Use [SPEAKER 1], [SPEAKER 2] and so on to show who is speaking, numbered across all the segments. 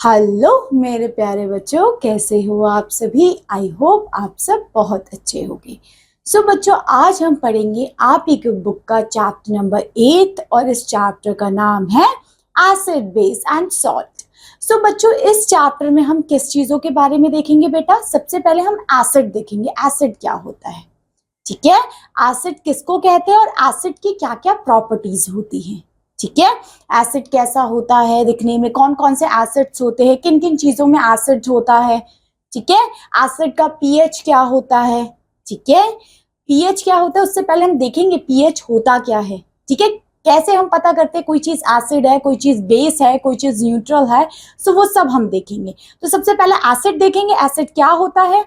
[SPEAKER 1] Hello मेरे प्यारे बच्चों, कैसे हो आप सभी। आई होप आप सब बहुत अच्छे होंगे। सो बच्चों, आज हम पढ़ेंगे आप ही की बुक का चैप्टर नंबर 8 और इस चैप्टर का नाम है एसिड बेस एंड सॉल्ट। सो बच्चों, इस चैप्टर में हम किस चीजों के बारे में देखेंगे बेटा। सबसे पहले हम एसिड देखेंगे, एसिड क्या होता है। ठीक है, एसिड किसको कहते हैं और एसिड की क्या क्या प्रॉपर्टीज होती हैं। ठीक है, एसिड कैसा होता है दिखने में, कौन कौन से एसिड्स होते हैं, किन किन चीजों में एसिड होता है। ठीक है, एसिड का पीएच क्या होता है। ठीक है, पीएच क्या होता है उससे पहले हम देखेंगे पीएच होता क्या है। ठीक है, कैसे हम पता करते हैं कोई चीज एसिड है, कोई चीज बेस है, कोई चीज न्यूट्रल है। सो वो सब हम देखेंगे। तो सबसे पहले एसिड देखेंगे, एसिड क्या होता है।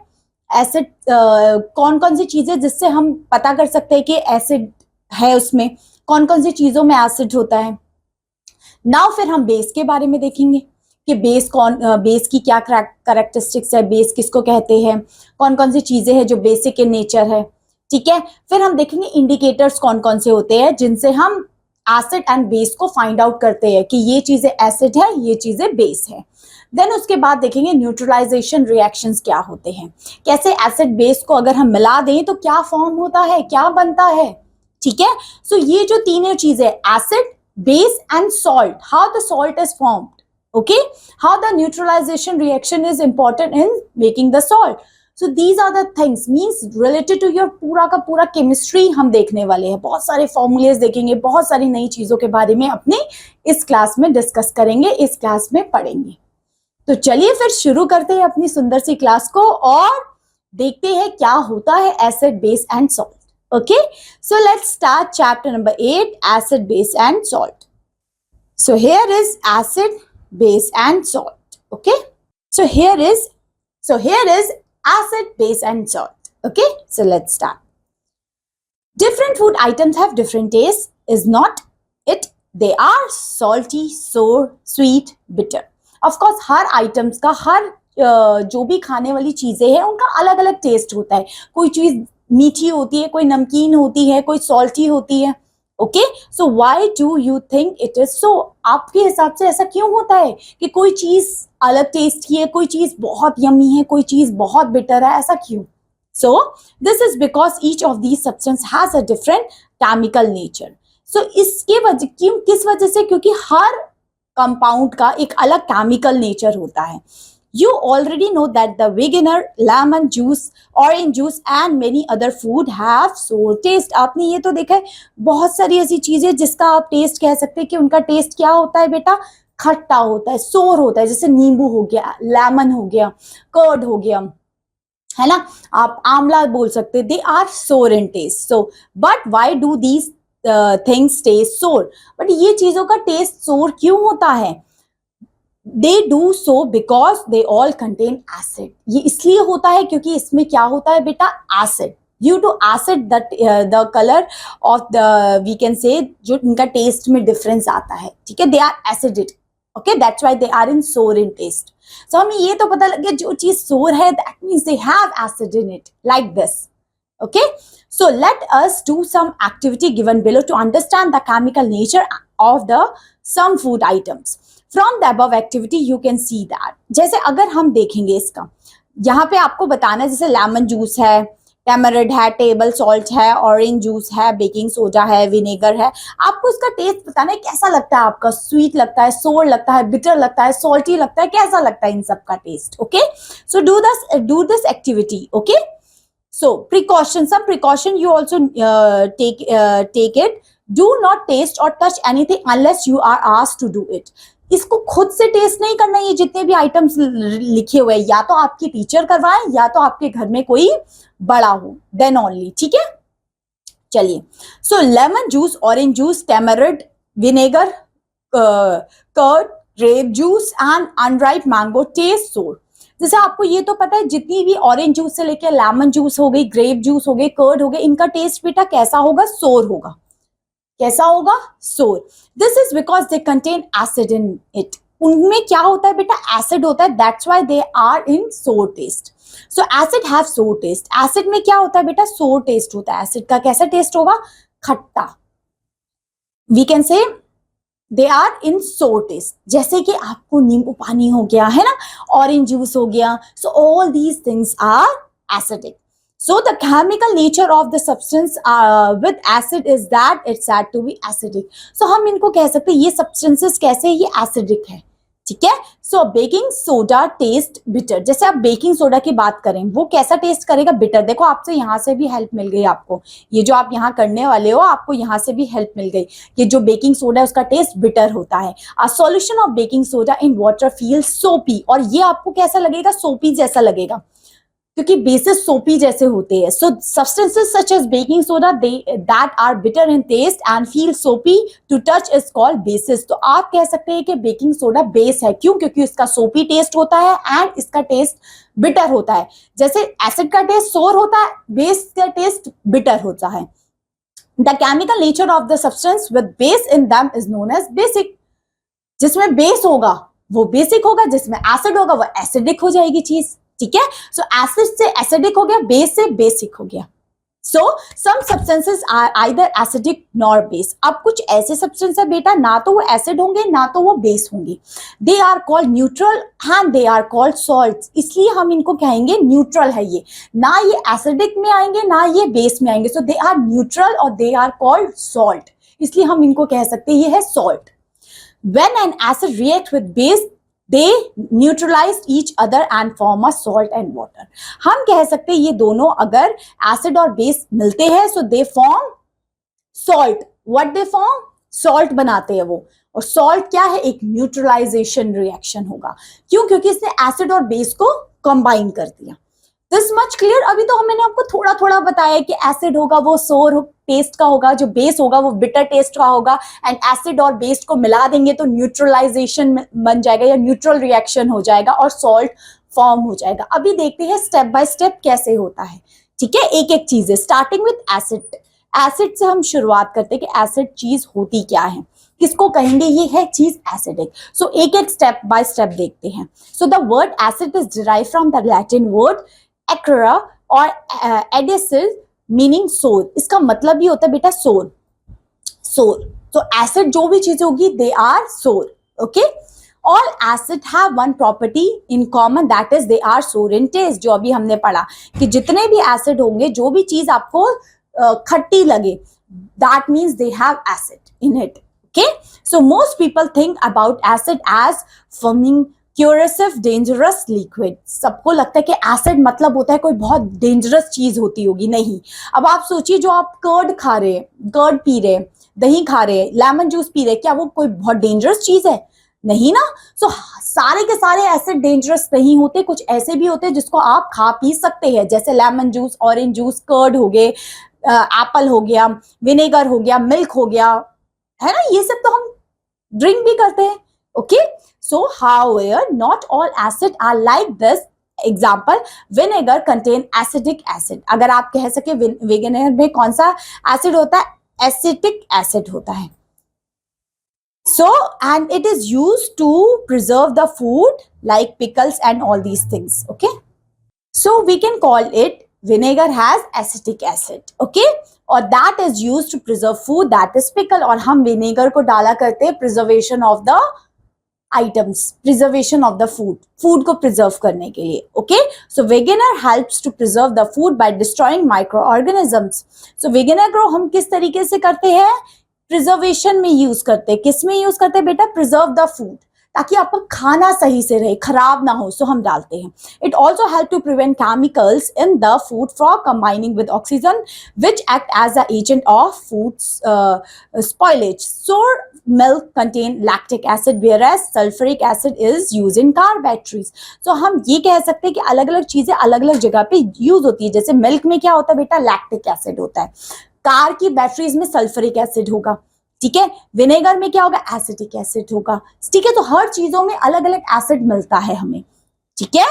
[SPEAKER 1] एसिड कौन कौन सी चीजें जिससे हम पता कर सकते हैं कि एसिड है, उसमें कौन कौन सी चीजों में एसिड होता है। नाउ फिर हम बेस के बारे में देखेंगे कि बेस कौन, बेस की क्या कैरेक्टरिस्टिक्स है, बेस किसको कहते हैं, कौन कौन सी चीजें हैं जो बेसिक इन नेचर है। ठीक है, फिर हम देखेंगे इंडिकेटर्स कौन कौन से होते हैं जिनसे हम एसिड एंड बेस को फाइंड आउट करते हैं कि ये चीजें एसिड है, ये चीजें बेस है। देन उसके बाद देखेंगे न्यूट्रलाइजेशन रिएक्शंस क्या होते हैं, कैसे एसिड बेस को अगर हम मिला दें तो क्या फॉर्म होता है, क्या बनता है। ठीक है, सो ये जो तीनों चीजें acid, base and salt, how the salt is formed, okay, how the neutralization reaction is important in making the salt. So these are the things means related to your पूरा का पूरा केमिस्ट्री हम देखने वाले हैं। बहुत सारे फॉर्मूलेज देखेंगे, बहुत सारी नई चीजों के बारे में अपने इस क्लास में डिस्कस करेंगे, इस क्लास में पढ़ेंगे। तो चलिए फिर शुरू करते हैं अपनी सुंदर सी क्लास को और देखते हैं क्या होता है acid, base and salt. Okay, so let's start chapter number 8, acid, base and salt. So here is acid, base and salt. Okay, so here is acid, base and salt. Okay, so let's start. Different food items have different tastes, is not it? They are salty, sour, sweet, bitter. Of course her items का, हर जो भी खाने वाली चीजें हैं उनका अलग अलग टेस्ट होता है। कोई चीज मीठी होती है, कोई नमकीन होती है, कोई सॉल्टी होती है। Okay, so why do you think it is so. आपके हिसाब से ऐसा क्यों होता है कि कोई चीज अलग टेस्ट की है, कोई चीज बहुत यम्मी है, कोई चीज बहुत बिटर है, ऐसा क्यों। So this is because each of these substance has a different chemical nature. सो इसके वजह क्यों, किस वजह से, क्योंकि हर कंपाउंड का एक अलग केमिकल नेचर होता है। You already know that the beginner, lemon juice, orange juice and many other food have sour taste. आपने ये तो देखा है, बहुत सारी ऐसी चीजें जिसका आप टेस्ट कह सकते हैं कि उनका टेस्ट क्या होता है बेटा, खट्टा होता है, सोर होता है। जैसे नींबू हो गया, लेमन हो गया, कर्ड हो गया, है ना, आप आंवला बोल सकते हैं। They are sour in taste. So but why do these things taste sour, but ये चीजों का टेस्ट सोर क्यों होता है। They do so because they all contain acid. ये इसलिए होता है क्योंकि इसमें क्या होता है बेटा, acid. Due to acid that the color of the we can say जो इनका टेस्ट में डिफरेंस आता है। ठीक है, they are acidic. Okay, that's why they are in sour in taste. So हमें ये तो पता लग गया जो चीज sour है that means they have acid in it like this. Okay, so let us do some activity given below to understand the chemical nature of the some food items. From the above activity you can see that, जैसे अगर हम देखेंगे इसका, यहाँ पे आपको बताना है जैसे लेमन जूस है, टेमरिंड है, टेबल सॉल्ट है, ऑरेंज जूस है, बेकिंग सोडा है, विनेगर है। आपको इसका टेस्ट बताना है कैसा लगता है आपका, स्वीट लगता है, सोर लगता है, बिटर लगता है, सॉल्टी लगता है, कैसा लगता है इन सब का taste. Okay, so do this activity. Okay, so precaution, some precaution you also take it. Do not taste or touch anything unless you are asked to do it. इसको खुद से टेस्ट नहीं करना। ये जितने भी आइटम्स लिखे हुए हैं या तो आपके टीचर करवाएं या तो आपके घर में कोई बड़ा हो, देन ओनली। ठीक है, चलिए। So lemon juice, orange juice, tamarind, vinegar, curd, grape juice and unripe mango taste sour. जैसे आपको ये तो पता है जितनी भी ऑरेंज जूस से लेके लेमन जूस हो गई, ग्रेप जूस हो गई, कर्ड हो गए, इनका टेस्ट बेटा कैसा होगा, सोर होगा। कैसा होगा, sour. This is because they contain acid in it. उनमें क्या होता है बेटा, एसिड होता है, that's why they are in sour taste. So acid have sour taste. Acid में क्या होता है बेटा, सोर टेस्ट होता है। एसिड का कैसा टेस्ट होगा, खट्टा। वी कैन से दे आर इन सोर टेस्ट, जैसे कि आपको नींबू पानी हो गया है ना, ऑरेंज जूस हो गया, so all these things are acidic. So the chemical nature of the substance with acid is that it's said to be acidic. So हम इनको कह सकते हैं ये substances कैसे ये acidic है, ठीक है. सो बेकिंग सोडा टेस्ट बिटर, जैसे आप बेकिंग सोडा की बात करें वो कैसा टेस्ट करेगा, बिटर. देखो आपसे यहाँ से भी हेल्प मिल गई आपको, ये जो आप यहाँ करने वाले हो आपको यहाँ से भी हेल्प मिल गई. ये जो बेकिंग सोडा है उसका टेस्ट बिटर होता है. A solution of baking soda in water feel सोपी, और ये आपको कैसा लगेगा, सोपी जैसा लगेगा, क्योंकि बेसिस सोपी जैसे होते हैं. So substances such as baking soda that are bitter in taste and feel soapy to touch is called bases. तो आप कह सकते हैं कि बेकिंग सोडा बेस है, क्यों, क्योंकि इसका सोपी टेस्ट होता है एंड इसका टेस्ट बिटर होता है. जैसे एसिड का टेस्ट सोर होता है, बेस का टेस्ट बिटर होता है. The chemical nature of the substance with base in them is known as basic. जिसमें बेस होगा वो बेसिक होगा, जिसमें एसिड होगा वो एसिडिक हो जाएगी चीज, ठीक है. सो एसिड से एसिडिक हो गया, बेस से बेसिक हो गया. So some substances are either acidic nor base. अब कुछ ऐसे सब्सटेंस है बेटा, ना तो वो एसिड होंगे ना तो वो बेस होंगे. They are called neutral and they are called salts. इसलिए हम इनको कहेंगे न्यूट्रल है ये, ना ये एसिडिक में आएंगे ना ये बेस में आएंगे. सो दे आर न्यूट्रल और दे आर कॉल्ड सॉल्ट, इसलिए हम इनको कह सकते हैं ये है salt. When an acid reacts with base, they neutralize each other and form a salt and water. हम कह सकते हैं ये दोनों अगर एसिड और बेस मिलते हैं so they form salt. What they form? Salt बनाते हैं वो. और सॉल्ट क्या है, एक न्यूट्रलाइजेशन रिएक्शन होगा. क्यों, क्योंकि इसने एसिड और बेस को कंबाइन कर दिया. This much clear. अभी तो मैंने आपको थोड़ा थोड़ा बताया कि एसिड होगा वो सोर टेस्ट का होगा, जो बेस होगा वो बिटर टेस्ट का होगा, एंड एसिड और बेस को मिला देंगे तो न्यूट्रलाइजेशन बन जाएगा या न्यूट्रल रिएक्शन हो जाएगा और सॉल्ट फॉर्म हो जाएगा. अभी देखते हैं स्टेप बाय स्टेप कैसे होता है, ठीक है. एक एक चीज है, स्टार्टिंग विथ एसिड. एसिड से हम शुरुआत करते हैं कि एसिड चीज होती क्या है, किसको कहेंगे ये है चीज एसिडिक. सो एक एक स्टेप बाय स्टेप देखते हैं. So the word acid is derived from the Latin word acra और एडिसिल मीनिंग सोर. इसका मतलब भी होता है बेटा सोर. सोर तो एसिड जो भी चीज होगी they are sour. Okay. All acid have one property in common, that is they are sour in test. जो अभी हमने पढ़ा कि जितने भी एसिड होंगे, जो भी चीज आपको खट्टी लगे, that means they have acid in it. Okay. So most people think about acid as forming corrosive dangerous liquid. सबको लगता है कि एसिड मतलब होता है कोई बहुत डेंजरस चीज होती होगी. नहीं. अब आप सोचिए जो आप कर्ड खा रहे हैं, कर्ड पी रहे हैं, दही खा रहे हैं, लेमन जूस पी रहे हैं, क्या वो कोई बहुत डेंजरस चीज है? नहीं ना. सो सारे के सारे एसिड डेंजरस नहीं होते. कुछ ऐसे भी होते हैं जिसको आप खा पी सकते हैं, जैसे lemon juice, orange juice, curd हो गए, एप्पल हो गया, विनेगर हो गया, मिल्क हो गया, है ना. ये सब तो हम ड्रिंक भी करते हैं. Okay. So, however, not all acid are like this. Example, vinegar contain acidic acid. अगर आप कह सके विनेगर में कौन सा एसिड होता है, एसिटिक एसिड होता है. So, and it is used to preserve the food like pickles and all these things. Okay. So, we can call it vinegar has acetic acid. Okay. और that is used to preserve food, that is pickle. और हम vinegar को डाला करते हैं preservation of the items, preservation of the food, food को preserve करने के लिए. Okay. So vinegar helps to preserve the food by destroying microorganisms. So vinegar को हम किस तरीके से करते हैं, preservation में use करते हैं. किस में use करते हैं बेटा, preserve the food, ताकि आपका खाना सही से रहे, खराब ना हो, सो हम डालते हैं. It also help to prevent chemicals in the food from combining with oxygen, which act as the agent of food spoilage. Sour milk contain lactic acid, whereas sulfuric acid is used in car batteries. So हम ये कह सकते हैं कि अलग अलग चीजें अलग अलग जगह पे यूज होती है. जैसे मिल्क में क्या होता है बेटा, लैक्टिक एसिड होता है. कार की बैटरीज में सल्फ्यूरिक एसिड होगा. ठीक है. विनेगर में क्या होगा, एसिटिक एसिड होगा. ठीक है. तो हर चीजों में अलग अलग एसिड मिलता है हमें. ठीक है.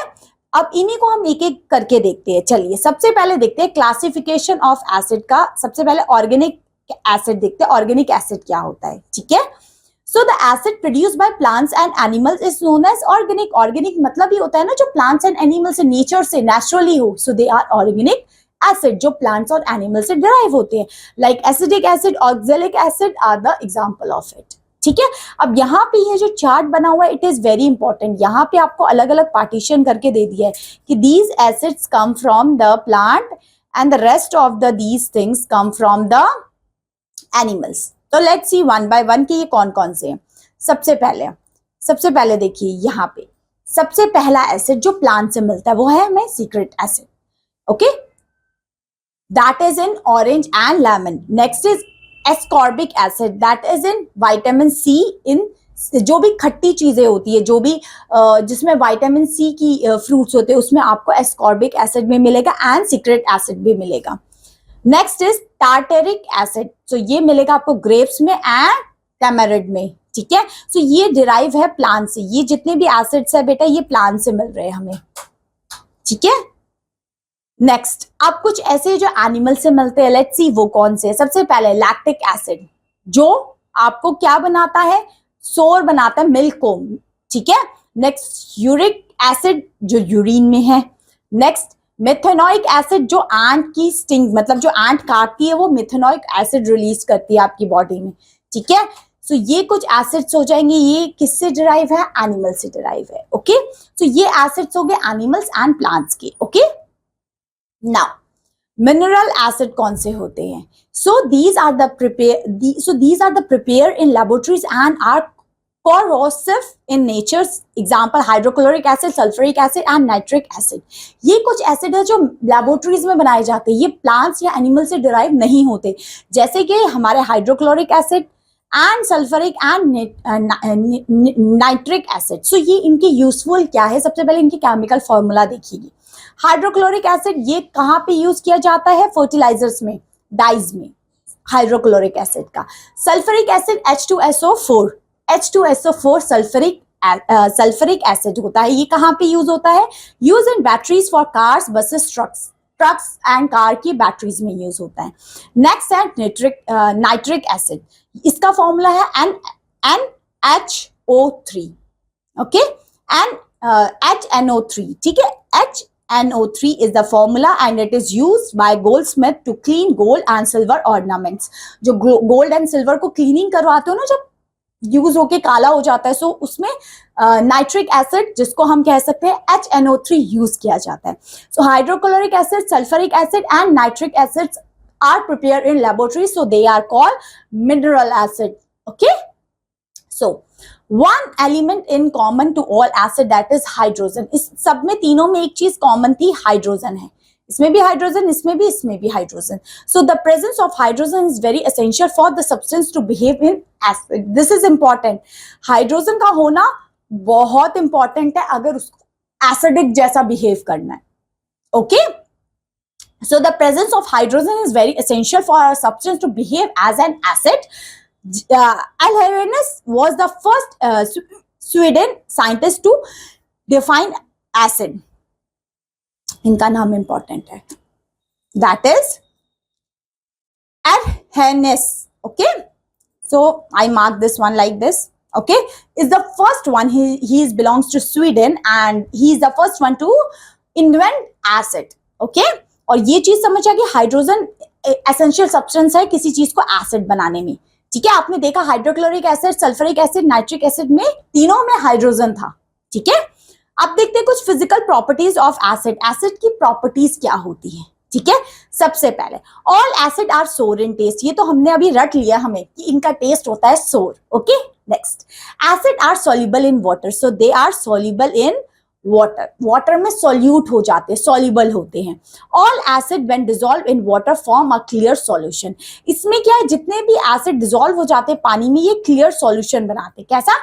[SPEAKER 1] अब इन्हीं को हम एक एक करके देखते हैं. चलिए सबसे पहले देखते हैं क्लासिफिकेशन ऑफ एसिड का. सबसे पहले ऑर्गेनिक एसिड देखते हैं, ऑर्गेनिक एसिड क्या होता है. ठीक है. So the acid produced by plants and animals is known as organic. Organic मतलब ही होता है ना जो प्लांट्स एंड एनिमल्स से नेचर से नेचुरली हो. So they are organic acid, जो प्लांट्स और एनिमल से डिराइव होते हैं. Like acidic acid, oxalic acid are the example of it. ठीक है। अब यहाँ पे ये जो चार्ट बना हुआ है इट इज वेरी इंपॉर्टेंट, यहाँ पे आपको अलग अलग पार्टीशन करके दे दिया है कि these acids come from the plant and the rest of the these things come from the animals. तो let's see one by one कि ये कौन कौन से हैं। सबसे पहले देखिए यहाँ पे सबसे पहला एसिड जो प्लांट से मिलता है वो है हमें citric acid, okay, that is in orange and lemon. Next is ascorbic acid that is in vitamin C, इन जो भी खट्टी चीजें होती है, जो भी जिसमें विटामिन सी की फ्रूट्स होते हैं उसमें आपको एस्कॉर्बिक एसिड भी मिलेगा एंड सीक्रेट एसिड भी मिलेगा। नेक्स्ट इज टार्टेरिक एसिड, तो ये मिलेगा आपको ग्रेप्स में एंड टैमरिंड में, ठीक है। सो ये डिराइव है प्लांट से, ये जितने भी एसिड्स है बेटा ये प्लांट से मिल रहे हैं हमें, ठीक है। नेक्स्ट अब कुछ ऐसे जो एनिमल से मिलते हैं, लेट्स सी वो कौन से। सबसे पहले लैक्टिक एसिड जो आपको क्या बनाता है, सोर बनाता है, मिल्क को, ठीक है। नेक्स्ट यूरिक एसिड जो यूरिन में है। नेक्स्ट मेथेनोइक एसिड जो एंट की स्टिंग, मतलब जो एंट काटती है वो मेथेनोइक एसिड रिलीज करती है आपकी बॉडी में, ठीक है। सो ये कुछ एसिड्स हो जाएंगे, ये किससे डिराइव है, एनिमल से डिराइव है, ओके। सो ये एसिड्स हो गए एनिमल्स एंड प्लांट्स के, ओके। नाउ मिनरल एसिड कौन से होते हैं, so these are the prepare in laboratories and are corrosive in nature, example hydrochloric acid, sulphuric acid and nitric acid. ये कुछ एसिड है जो लैबोरेटरीज में बनाए जाते हैं, ये प्लांट्स या एनिमल से डिराइव नहीं होते, जैसे कि हमारे hydrochloric acid and sulphuric and nitric acid. So ये इनके यूजफुल क्या है, सबसे पहले इनकी केमिकल फॉर्मूला देखिए। हाइड्रोक्लोरिक एसिड ये कहाँ पे यूज किया जाता है, फर्टिलाइजर्स में, डाइज में, हाइड्रोक्लोरिक एसिड का। Sulphuric acid H2SO4, H2SO4 sulphuric acid होता है, ये कहाँ पे यूज होता है, use in batteries for cars, buses, trucks and car की बैटरीज में यूज होता है। नेक्स्ट है नाइट्रिक एसिड, इसका फॉर्मूला है NHO3, ओके, HNO3, ठीक है। HNO3 is the formula and it is used by goldsmith to clean gold and silver ornaments। जो गोल्ड एंड सिल्वर को क्लीनिंग करवाते हो ना, जब यूज होके काला हो जाता है, सो उसमें नाइट्रिक एसिड जिसको हम कह सकते हैं HNO3 यूज किया जाता है। So hydrochloric acid, sulphuric acid and nitric acids are prepared in laboratory, so they are called mineral acid, okay. So one element in common to all acid that is hydrogen. इस सब में तीनों में एक चीज कॉमन थी, hydrogen है, इसमें भी हाइड्रोजन, इसमें भी hydrogen. So the presence of hydrogen is very essential for the substance to behave in acid, this is important. Hydrogen का होना बहुत इंपॉर्टेंट है अगर उसको एसिडिक जैसा बिहेव करना है, okay. So the presence of hydrogen is very essential for a substance to behave as an acid. Arrhenius was the first Sweden scientist to define acid. इनका नाम इंपॉर्टेंट है, that is Arrhenius, okay. So I mark this one like this, okay, is the first one, he belongs to Sweden and he is the first one to invent acid, okay। और ये चीज समझ आ गई, hydrogen essential substance है किसी चीज को acid बनाने में, ठीक है। आपने देखा hydrochloric acid, sulphuric acid, nitric acid में तीनों में हाइड्रोजन था, ठीक है। अब देखते हैं कुछ physical properties of acid, acid की प्रॉपर्टीज क्या होती है, ठीक है। सबसे पहले all acid are sour in test, ये तो हमने अभी रट लिया हमें कि इनका टेस्ट होता है sour, okay. Next acid are soluble in water, so they are soluble in water, water में सॉल्यूट हो जाते हैं, सॉल्युबल होते हैं। All acid when dissolve in water form a clear solution, इसमें क्या है, जितने भी एसिड डिसॉल्व हो जाते हैं पानी में ये क्लियर सॉल्यूशन बनाते हैं, कैसा,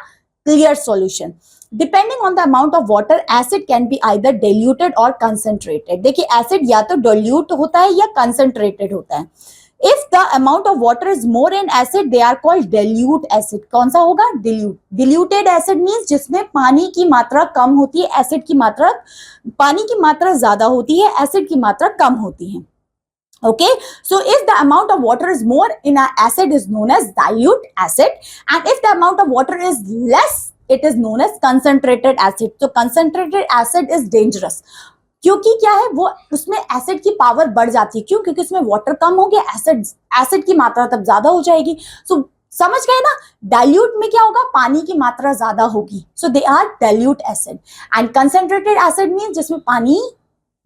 [SPEAKER 1] clear solution. Depending on the amount of water acid can be either diluted और कंसंट्रेटेड। देखिए एसिड या तो डिल्यूट होता है या कंसंट्रेटेड होता है। If the amount of water is more in acid they are called dilute acid. कौन सा होगा, डिल्यूट। डिल्यूटेड एसिड मींस जिसमें पानी की मात्रा कम होती है, एसिड की मात्रा, पानी की मात्रा ज्यादा होती है, एसिड की मात्रा कम होती है, okay। So if the amount of water is more in an acid is known as dilute acid and if the amount of water is less it is known as concentrated acid। So concentrated acid is dangerous क्योंकि क्या है, वो उसमें acid की power बढ़ जाती है, क्यों, क्योंकि उसमें वाटर कम हो गया, एसिड की मात्रा तब ज्यादा हो जाएगी। सो समझ गए ना? डाइल्यूट में क्या होगा, पानी की मात्रा ज्यादा होगी, so they are dilute acid. And concentrated acid means जिसमें पानी,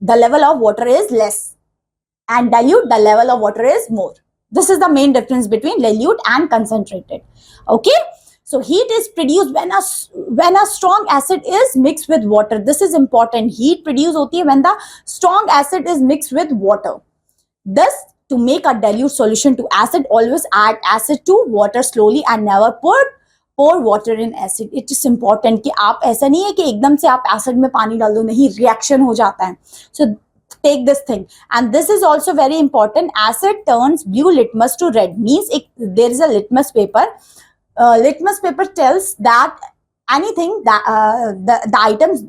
[SPEAKER 1] the level of water is less, and dilute, the level of water is more. This is the main difference between dilute and concentrated. Okay, so heat is produced when a strong acid is mixed with water. This is important. Heat produced hoti hai when the strong acid is mixed with water. Thus, to make a dilute solution to acid, always add acid to water slowly and never pour water in acid. It is important कि आप ऐसा नहीं है कि एकदम से आप acid में पानी डाल दो, नहीं, reaction हो जाता है. So take this thing, and this is also very important. Acid turns blue litmus to red, means there is a litmus paper. Litmus paper tells that anything that the items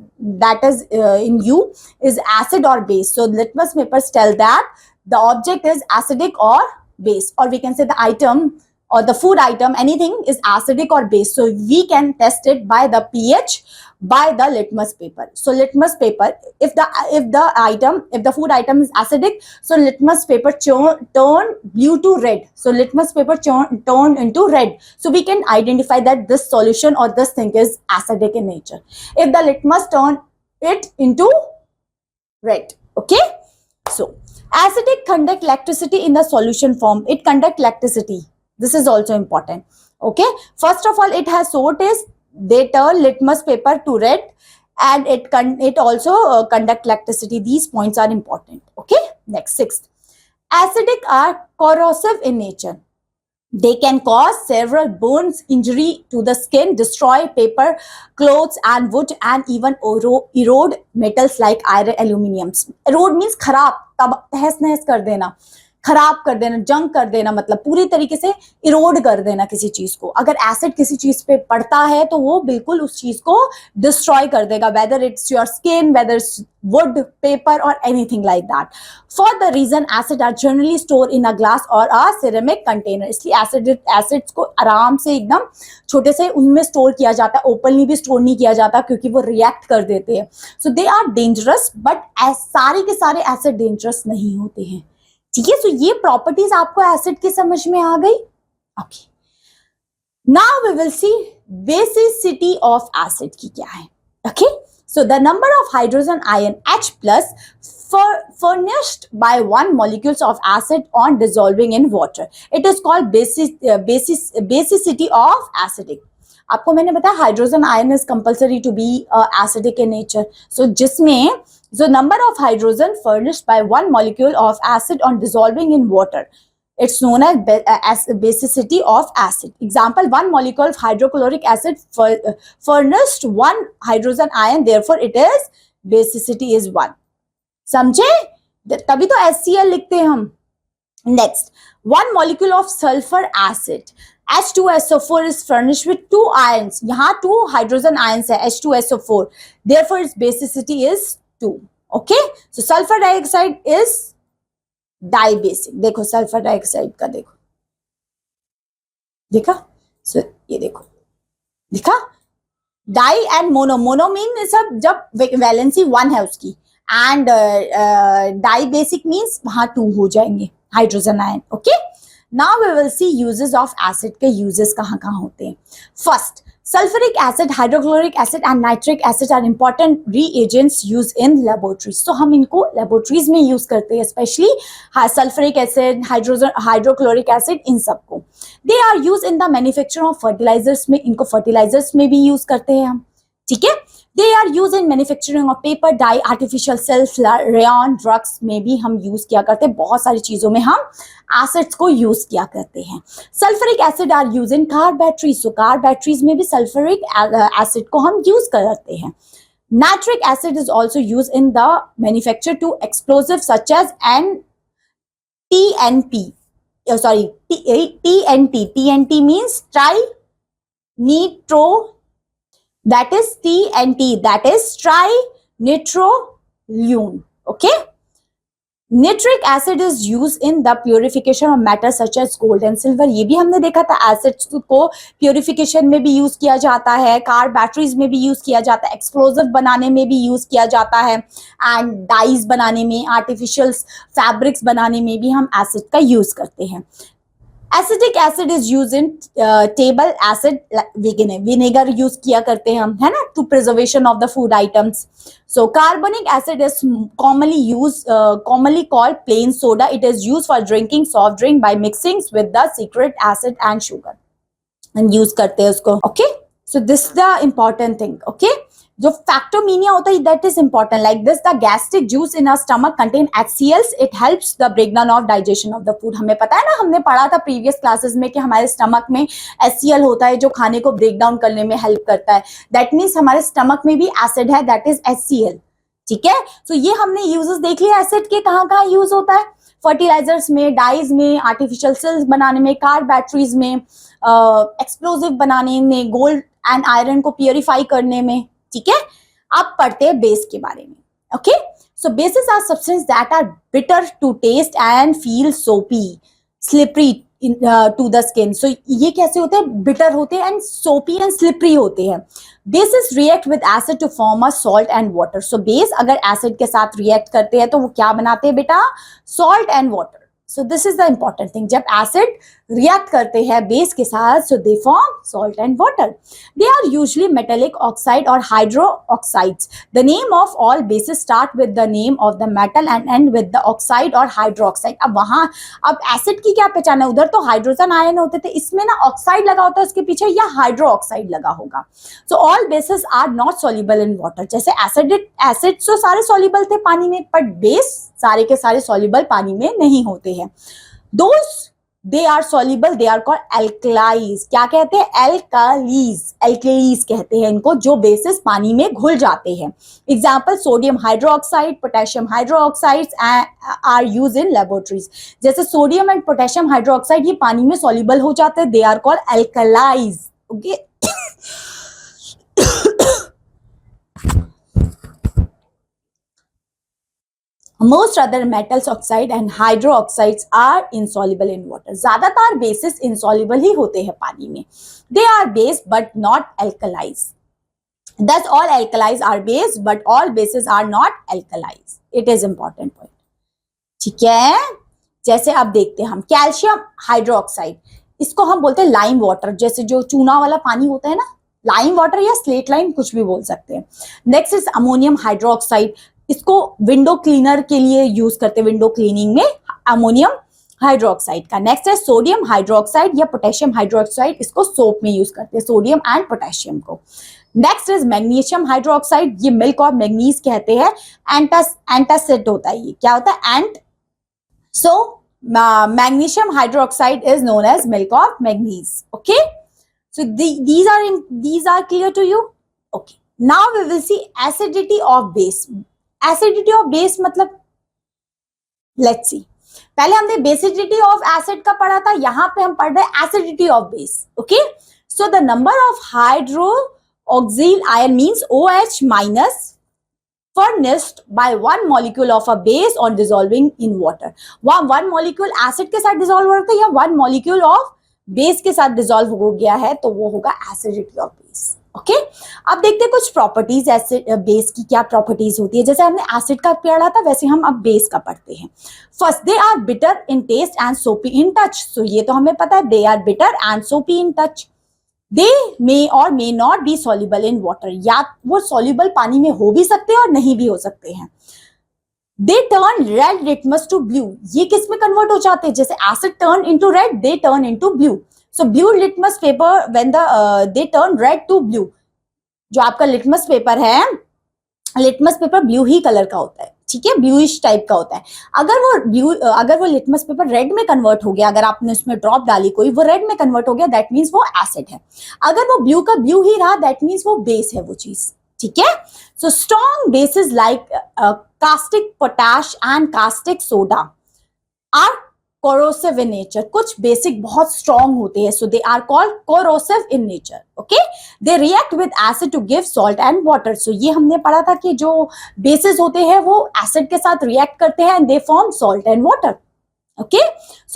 [SPEAKER 1] that is in you is acid or base. So litmus papers tell that the object is acidic or base, or we can say the item or the food item, anything is acidic or base. So we can test it by the pH, by the litmus paper. So litmus paper, if the food item is acidic, so litmus paper turn blue to red. So litmus paper turn into red. So we can identify that this solution or this thing is acidic in nature. If the litmus turn it into red, okay. So acidic conduct electricity in the solution form. It conduct electricity. This is also important. Okay. First of all, it has so taste. They turn litmus paper to red, and it also conduct electricity. These points are important. Okay. Next, sixth. Acidic are corrosive in nature. They can cause several burns, injury to the skin, destroy paper, clothes and wood, and even erode metals like iron, aluminium. Erode means खराब, तब तहस नहस कर देना, खराब कर देना, जंग कर देना, मतलब पूरी तरीके से इरोड कर देना किसी चीज को. अगर एसिड किसी चीज पे पड़ता है तो वो बिल्कुल उस चीज को डिस्ट्रॉय कर देगा, whether it's your skin, whether it's wood, paper और anything like that. For the reason acid are generally store in a glass और अ सिरेमिक कंटेनर. इसलिए एसिड्स को आराम से एकदम छोटे से उनमें स्टोर किया जाता है, ओपनली भी स्टोर नहीं किया जाता क्योंकि वो रिएक्ट कर देते हैं. So they are dangerous, but सारे के सारे एसिड डेंजरस नहीं होते हैं. ठीक है. सो ये प्रॉपर्टीज आपको एसिड की समझ में आ गई. Okay, now we will see basicity of acid की क्या है. Okay, so the number of hydrogen ion H plus furnished by one molecules of acid on dissolving in water. It is called basicity of acidic. आपको मैंने बताया hydrogen ion is compulsory to be acidic in nature. So जिसमें the number of hydrogen furnished by one molecule of acid on dissolving in water, it's known as basicity of acid. Example, one molecule of hydrochloric acid furnished one hydrogen ion, therefore it is basicity is 1. समझे? तभी तो HCl लिखते हैं हम. Next, one molecule of sulfur acid H2SO4 is furnished with 2 ions. यहाँ 2 hydrogen ions है, H2SO4, therefore its basicity is 2. Okay, so sulfur dioxide is dibasic. देखो sulphur dioxide का देखो, देखा? सो ये देखो, दिखा? Di and mono. Mono mean सब जब वैलेंसी 1 है उसकी, एंड डाई बेसिक मीन्स वहां 2 हो जाएंगे hydrogen ion. Okay, now we will see uses of acid के यूजेस कहाँ कहाँ होते हैं. First, sulfuric acid, hydrochloric acid and nitric acid are important reagents used in laboratories. So हम इनको laboratories में use करते हैं, especially sulfuric acid, hydrochloric acid, इन सबको. They are used in the manufacture of fertilizers में, इनको fertilizers में भी use करते हैं हम. ठीक है. They are used in manufacturing of paper, dye, artificial cells, rayon, drugs में भी हम use किया करते हैं. बहुत सारी चीजों में हम एसिड्स को यूज किया करते हैं. Sulphuric acid are use in car batteries. So car batteries में भी सल्फ्यूरिक एसिड को हम यूज करते हैं. Nitric acid is also use in the manufacture to explosive such as TNT. TNT means trinitro. That is TNT. That is trinitrotoluene. Okay. Nitric acid is used in the purification of metals such as gold and silver. ये भी हमने देखा था, acids को purification में भी use किया जाता है, कार बैटरीज में भी यूज किया जाता है, एक्सप्लोजिव बनाने में भी यूज किया जाता है, एंड डाइज बनाने में, आर्टिफिशियल फैब्रिक्स बनाने में भी हम एसिड का यूज करते हैं. Acidic acid is use in table acid vinegar use किया करते हैं हम, है ना, to preservation of the food items. So carbonic acid is commonly called plain soda. It is used for drinking soft drink by mixing with the secret acid and sugar. And use करते हैं उसको. Okay, so this is the important thing. Okay, जो फैक्टोमीनिया होता है that is important. Like this, the gastric juice in our stomach contain HCLs. It helps the breakdown of digestion of the food. हमें पता है ना, हमने पढ़ा था प्रीवियस क्लासेस में कि हमारे स्टमक में HCl होता है जो खाने को ब्रेक डाउन करने में हेल्प करता है. दैट मीन्स हमारे स्टमक में भी एसिड है, दैट इज HCl. ठीक है, तो ये हमने यूजेस देख लिया एसिड के कहाँ कहाँ यूज होता है. फर्टिलाइजर्स में, डाइज में, आर्टिफिशियल सेल्स बनाने में, कार बैटरीज में, एक्सप्लोजिव बनाने में, गोल्ड एंड आयरन को प्योरीफाई करने में. ठीक है, अब पढ़ते हैं बेस के बारे में. Okay, so bases are substance that are bitter to taste and feel soapy, slippery to the skin. So ये कैसे होते हैं? बिटर होते हैं एंड सोपी एंड स्लिपरी होते हैं. Bases react with acid to form a salt and water. So base अगर एसिड के साथ रिएक्ट करते हैं तो वो क्या बनाते हैं बेटा? Salt and water. So this is the important thing. जब एसिड रिएक्ट करते हैं बेस के साथ, so they form salt and water. They are usually metallic oxide और hydroxides. The name of all bases start with the name of the metal and end with the oxide और hydroxide. अब acid की क्या पहचान है? उधर तो hydrogen ion होते थे, इसमें ना ऑक्साइड लगा होता है उसके पीछे, या हाइड्रो ऑक्साइड लगा होगा. So all bases are not soluble in water. जैसे एसिड तो सारे सॉल्युबल थे पानी में, बट बेस सारे के सारे सॉल्युबल पानी में नहीं होते हैं. Those they are soluble, they are called alkalis. क्या कहते हैं? alkalis कहते हैं इनको, जो बेसिस पानी में घुल जाते हैं. Example sodium hydroxide, potassium hydroxide are use in laboratories. जैसे सोडियम एंड पोटेशियम हाइड्रोक्साइड ये पानी में सॉल्युबल हो जाते हैं, they are called alkalis. Okay, Most other metals, oxide and hydro oxides are insoluble in water. ज्यादातर bases insoluble ही होते हैं पानी में. They are base but not alkalis. Thus all alkalis are base but all bases are not alkalis. It is important point. ठीक है, जैसे अब देखते हैं हम कैल्शियम हाइड्रोक्साइड, इसको हम बोलते हैं लाइम वाटर. जैसे जो चूना वाला पानी होता है ना, लाइम वाटर या स्लेट लाइम कुछ भी बोल सकते हैं. Next is ammonium hydroxide. इसको विंडो क्लीनर के लिए यूज करते हैं, विंडो क्लीनिंग में अमोनियम हाइड्रोक्साइड का. नेक्स्ट है सोडियम हाइड्रोक्साइड या पोटेशियम हाइड्रोक्साइड. इसको सोप में यूज करते हैं, सोडियम एंड पोटेशियम को. Next is magnesium hydroxide. ये मिल्क ऑफ मैग्नीज कहते हैं. एंटासिड होता है, ये क्या होता है? एंट. सो magnesium hydroxide is known as milk of magnesia. Okay, so these are clear to you. Okay, now we will see acidity of base. Acidity of base मतलब, लेट्स सी, पहले हमने बेसिडिटी ऑफ एसिड का पढ़ा था, यहां पे हम पढ़ रहे हैं acidity of base. Okay, so the number of hydroxyl ion means OH minus furnished by one molecule of a base on dissolving in water. वहां वन मॉलिक्यूल एसिड के साथ डिसॉल्व होता है या वन मॉलिक्यूल ऑफ बेस के साथ dissolve हो गया है, तो वो होगा एसिडिटी ऑफ बेस. ओके, अब देखते हैं कुछ प्रॉपर्टीज एसिड बेस की क्या प्रॉपर्टीज होती है. जैसे हमने एसिड का पढ़ा था वैसे हम अब बेस का पढ़ते हैं. First, they are bitter in taste and soapy in touch. सो ये तो हमें पता है, they are bitter and soapy in touch. दे मे और may not be soluble in water. या वो सॉल्युबल पानी में हो भी सकते हैं और नहीं भी हो सकते हैं. They turn red litmus to blue. ये किस में कन्वर्ट हो जाते हैं? जैसे acid turn into red, they turn into blue. So blue litmus paper when they turn red to blue. जो आपका लिटमस पेपर है, लिटमस पेपर ब्लू ही कलर का होता है. ठीक है, ब्लूइश टाइप का होता है. अगर वो लिटमस पेपर रेड में कन्वर्ट हो गया, अगर आपने उसमें ड्रॉप डाली कोई, वो रेड में कन्वर्ट हो गया, दैट मीन्स वो एसिड है. अगर वो ब्लू का ब्लू ही रहा, दैट मीन्स वो बेस है वो चीज. ठीक है, so strong bases like caustic potash and caustic soda are corrosive in nature. कुछ बेसिक बहुत स्ट्रॉन्ग होते हैं, so they are called corrosive in nature. Okay, they react with acid to give salt and water. So ये हमने पढ़ा था कि जो बेसिस होते हैं वो एसिड के साथ रिएक्ट करते हैं and they form salt and water. Okay,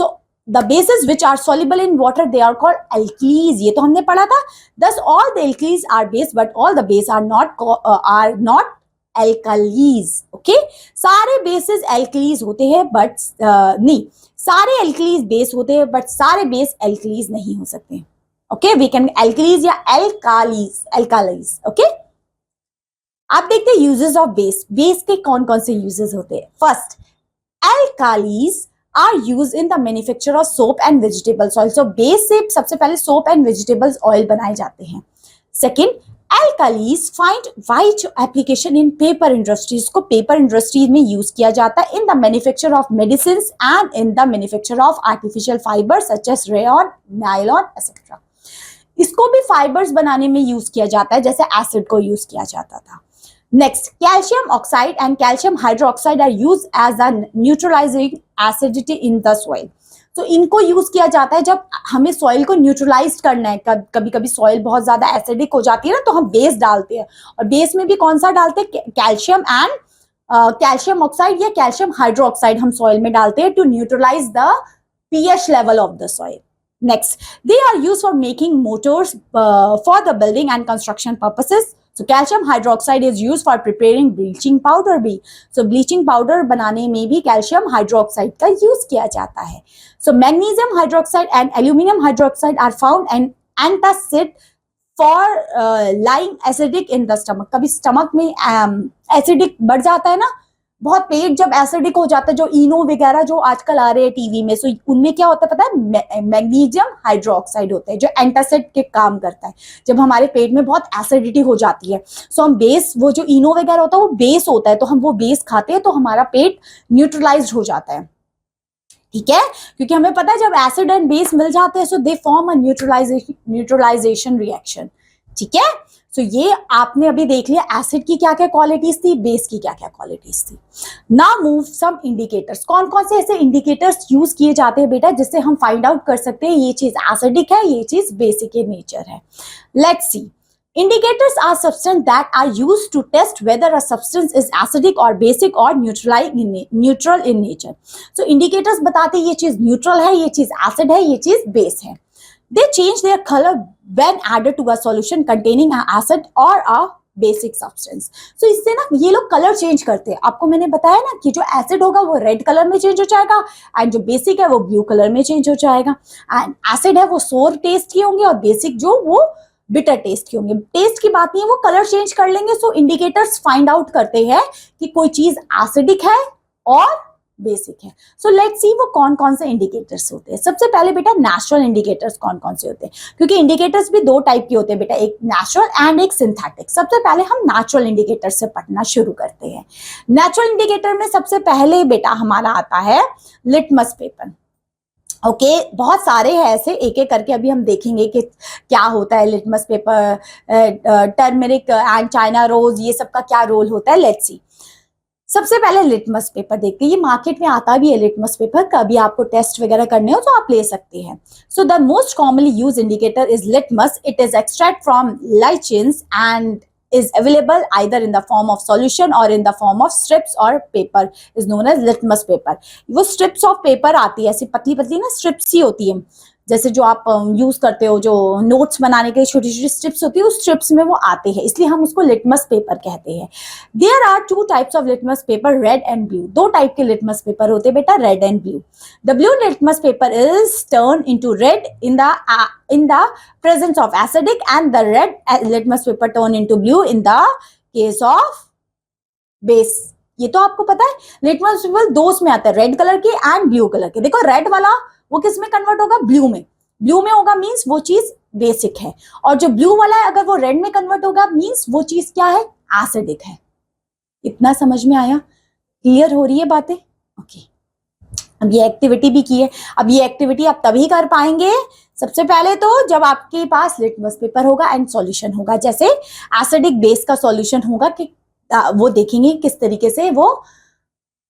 [SPEAKER 1] so the bases which are soluble in water, they are called alkalis. ये तो हमने पढ़ा था. Thus all the alkalis are base but all the base are not alkalis. Okay, सारे bases alkalis होते हैं but नहीं, सारे एल्कलीज बेस होते हैं बट सारे बेस एल्कलीज नहीं हो सकते। ओके, वी कैन एल्कलीज या एल्कालीज। ओके, आप देखते हैं यूजेस ऑफ बेस। बेस के कौन कौन से यूजेस होते हैं? First, alkalis are use in the manufacture of soap and vegetables oil. So base से सबसे पहले सोप एंड वेजिटेबल्स ऑयल बनाए जाते हैं। Second, alkalis find wide application in paper industries. को पेपर इंडस्ट्रीज में यूज किया जाता है in the manufacture of medicine and in the manufacture of artificial fibre such as rayon, nylon etcetera. इसको भी फाइबर्स बनाने में यूज किया जाता है, जैसे एसिड को यूज किया जाता था। Next, calcium oxide and calcium hydroxide are used as a neutralizing acidity in the soil. तो इनको यूज किया जाता है जब हमें सॉइल को न्यूट्रलाइज करना है। कभी कभी सॉइल बहुत ज्यादा एसिडिक हो जाती है ना, तो हम बेस डालते हैं, और बेस में भी कौन सा डालते हैं? कैल्शियम एंड कैल्शियम ऑक्साइड या कैल्शियम हाइड्रोक्साइड हम सॉइल में डालते हैं to neutralise the pH level of the soil. Next, they are used for making motors for the building and construction purposes. So calcium hydroxide is used for preparing bleaching powder भी. So bleaching powder बनाने में भी calcium hydroxide का use किया जाता है. So magnesium hydroxide and aluminum hydroxide are found and antacid for lying acidic in the stomach. कभी stomach में acidic बढ़ जाता है ना, बहुत पेट जब एसिडिक हो जाता है, जो इनो वगैरह जो आजकल आ रहे हैं टीवी में, सो उनमें क्या होता है पता है? मैग्नीशियम हाइड्रोक्साइड होता है जो एंटासिड के काम करता है। जब हमारे पेट में बहुत एसिडिटी हो जाती है, सो हम बेस, वो जो इनो वगैरह होता है वो बेस होता है, तो हम वो बेस खाते हैं तो हमारा पेट न्यूट्रलाइज हो जाता है। ठीक है, क्योंकि हमें पता है जब एसिड एंड बेस मिल जाते हैं so they form a neutralization reaction. ठीक है, तो ये आपने अभी देख लिया एसिड की क्या क्या क्वालिटीज थी, बेस की क्या क्या क्वालिटीज थी। नाउ मूव सम इंडिकेटर्स। कौन कौन से ऐसे इंडिकेटर्स यूज किए जाते हैं बेटा जिससे हम फाइंड आउट कर सकते हैं ये चीज एसिडिक है, ये चीज बेसिक इन नेचर है। Let's see, indicators are substances that are used to test whether a substance is acidic or basic or neutral in nature. So indicators बताते हैं ये चीज न्यूट्रल है, ये चीज एसिड है, ये चीज बेस है। They change their color when added to a solution containing an acid or a basic substance. So इससे ना ये लोग कलर चेंज करते हैं। आपको मैंने बताया ना कि जो एसिड होगा वो रेड कलर में चेंज हो जाएगा, एंड जो बेसिक है वो ब्लू कलर में चेंज हो जाएगा। एंड एसिड है वो सोर टेस्ट के होंगे, और बेसिक जो वो बिटर टेस्ट के होंगे। टेस्ट की बात नहीं है, वो कलर चेंज कर लेंगे। सो इंडिकेटर्स फाइंड आउट करते हैं कि कोई चीज एसिडिक है और बेसिक है। सो लेट्स सी वो कौन कौन से इंडिकेटर्स होते हैं। सबसे पहले बेटा नेचुरल इंडिकेटर्स कौन कौन से होते हैं, क्योंकि इंडिकेटर्स भी दो टाइप के होते हैं बेटा, एक नेचुरल एंड एक सिंथेटिक। सबसे पहले हम नेचुरल इंडिकेटर से पढ़ना शुरू करते हैं। नेचुरल इंडिकेटर में सबसे पहले बेटा हमारा आता है लिटमस पेपर। ओके, बहुत सारे हैं ऐसे, एक एक करके अभी हम देखेंगे कि क्या होता है litmus paper, turmeric and China rose, ये सब का क्या रोल होता है। लेट्स सी, सबसे पहले लिटमस पेपर देखते हैं। ये मार्केट में आता भी है लिटमस पेपर, कभी आपको टेस्ट वगैरह करने हो तो आप ले सकते हैं। So the most commonly use indicator is litmus. It is extract from lichens and is available either in the form of solution or in the form of strips or paper is known as litmus paper. वो strips of paper आती है, ऐसी पतली पतली ना strips ही होती है, जैसे जो आप यूज करते हो, जो नोट्स बनाने के लिए छोटी छोटी स्ट्रिप्स होती है, उस स्ट्रिप्स में वो आते हैं, इसलिए हम उसको लिटमस पेपर कहते हैं। There are two types of litmus paper, red and blue. दो टाइप के लिटमस पेपर होते हैं बेटा, red and blue. The blue litmus paper is turn into red in the presence of acidic, and the red litmus paper turn into blue in the case of base. ये तो आपको पता है। Litmus paper दो में आता है, red colour के एंड ब्लू कलर के। देखो रेड वाला वो किस में कन्वर्ट होगा? ब्लू में। ब्लू में होगा मींस वो चीज बेसिक है, और जो ब्लू वाला है अगर वो रेड में कन्वर्ट होगा मींस वो चीज क्या है? एसिडिक है। इतना समझ में आया? क्लियर हो रही है बातें? ओके, अब ये एक्टिविटी भी की है। अब ये एक्टिविटी आप तभी कर पाएंगे सबसे पहले तो जब आपके पास लिटमस पेपर होगा एंड सॉल्यूशन होगा। जैसे एसिडिक बेस का सॉल्यूशन होगा कि वो देखेंगे किस तरीके से वो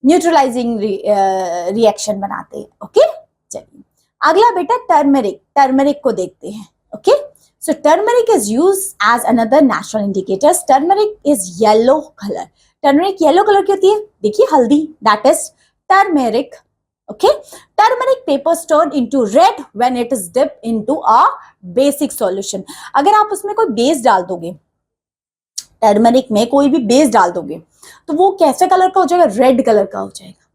[SPEAKER 1] न्यूट्रलाइजिंग रिएक्शन बनाते हैं। ओके, चलिए अगला बेटा टर्मरिक। टर्मरिक को देखते हैं। Okay, so turmeric is use as another natural indicator. Turmeric is yellow colour. Turmeric yellow colour की होती है, देखिए हल्दी, that is turmeric. Okay, turmeric papers turn into red when it is dipped into a basic solution. अगर आप उसमें कोई base डाल दोगे, टर्मरिक में कोई भी बेस डाल दोगे, तो वो कैसे कलर का हो जाएगा, रेड कलर का हो जाएगा।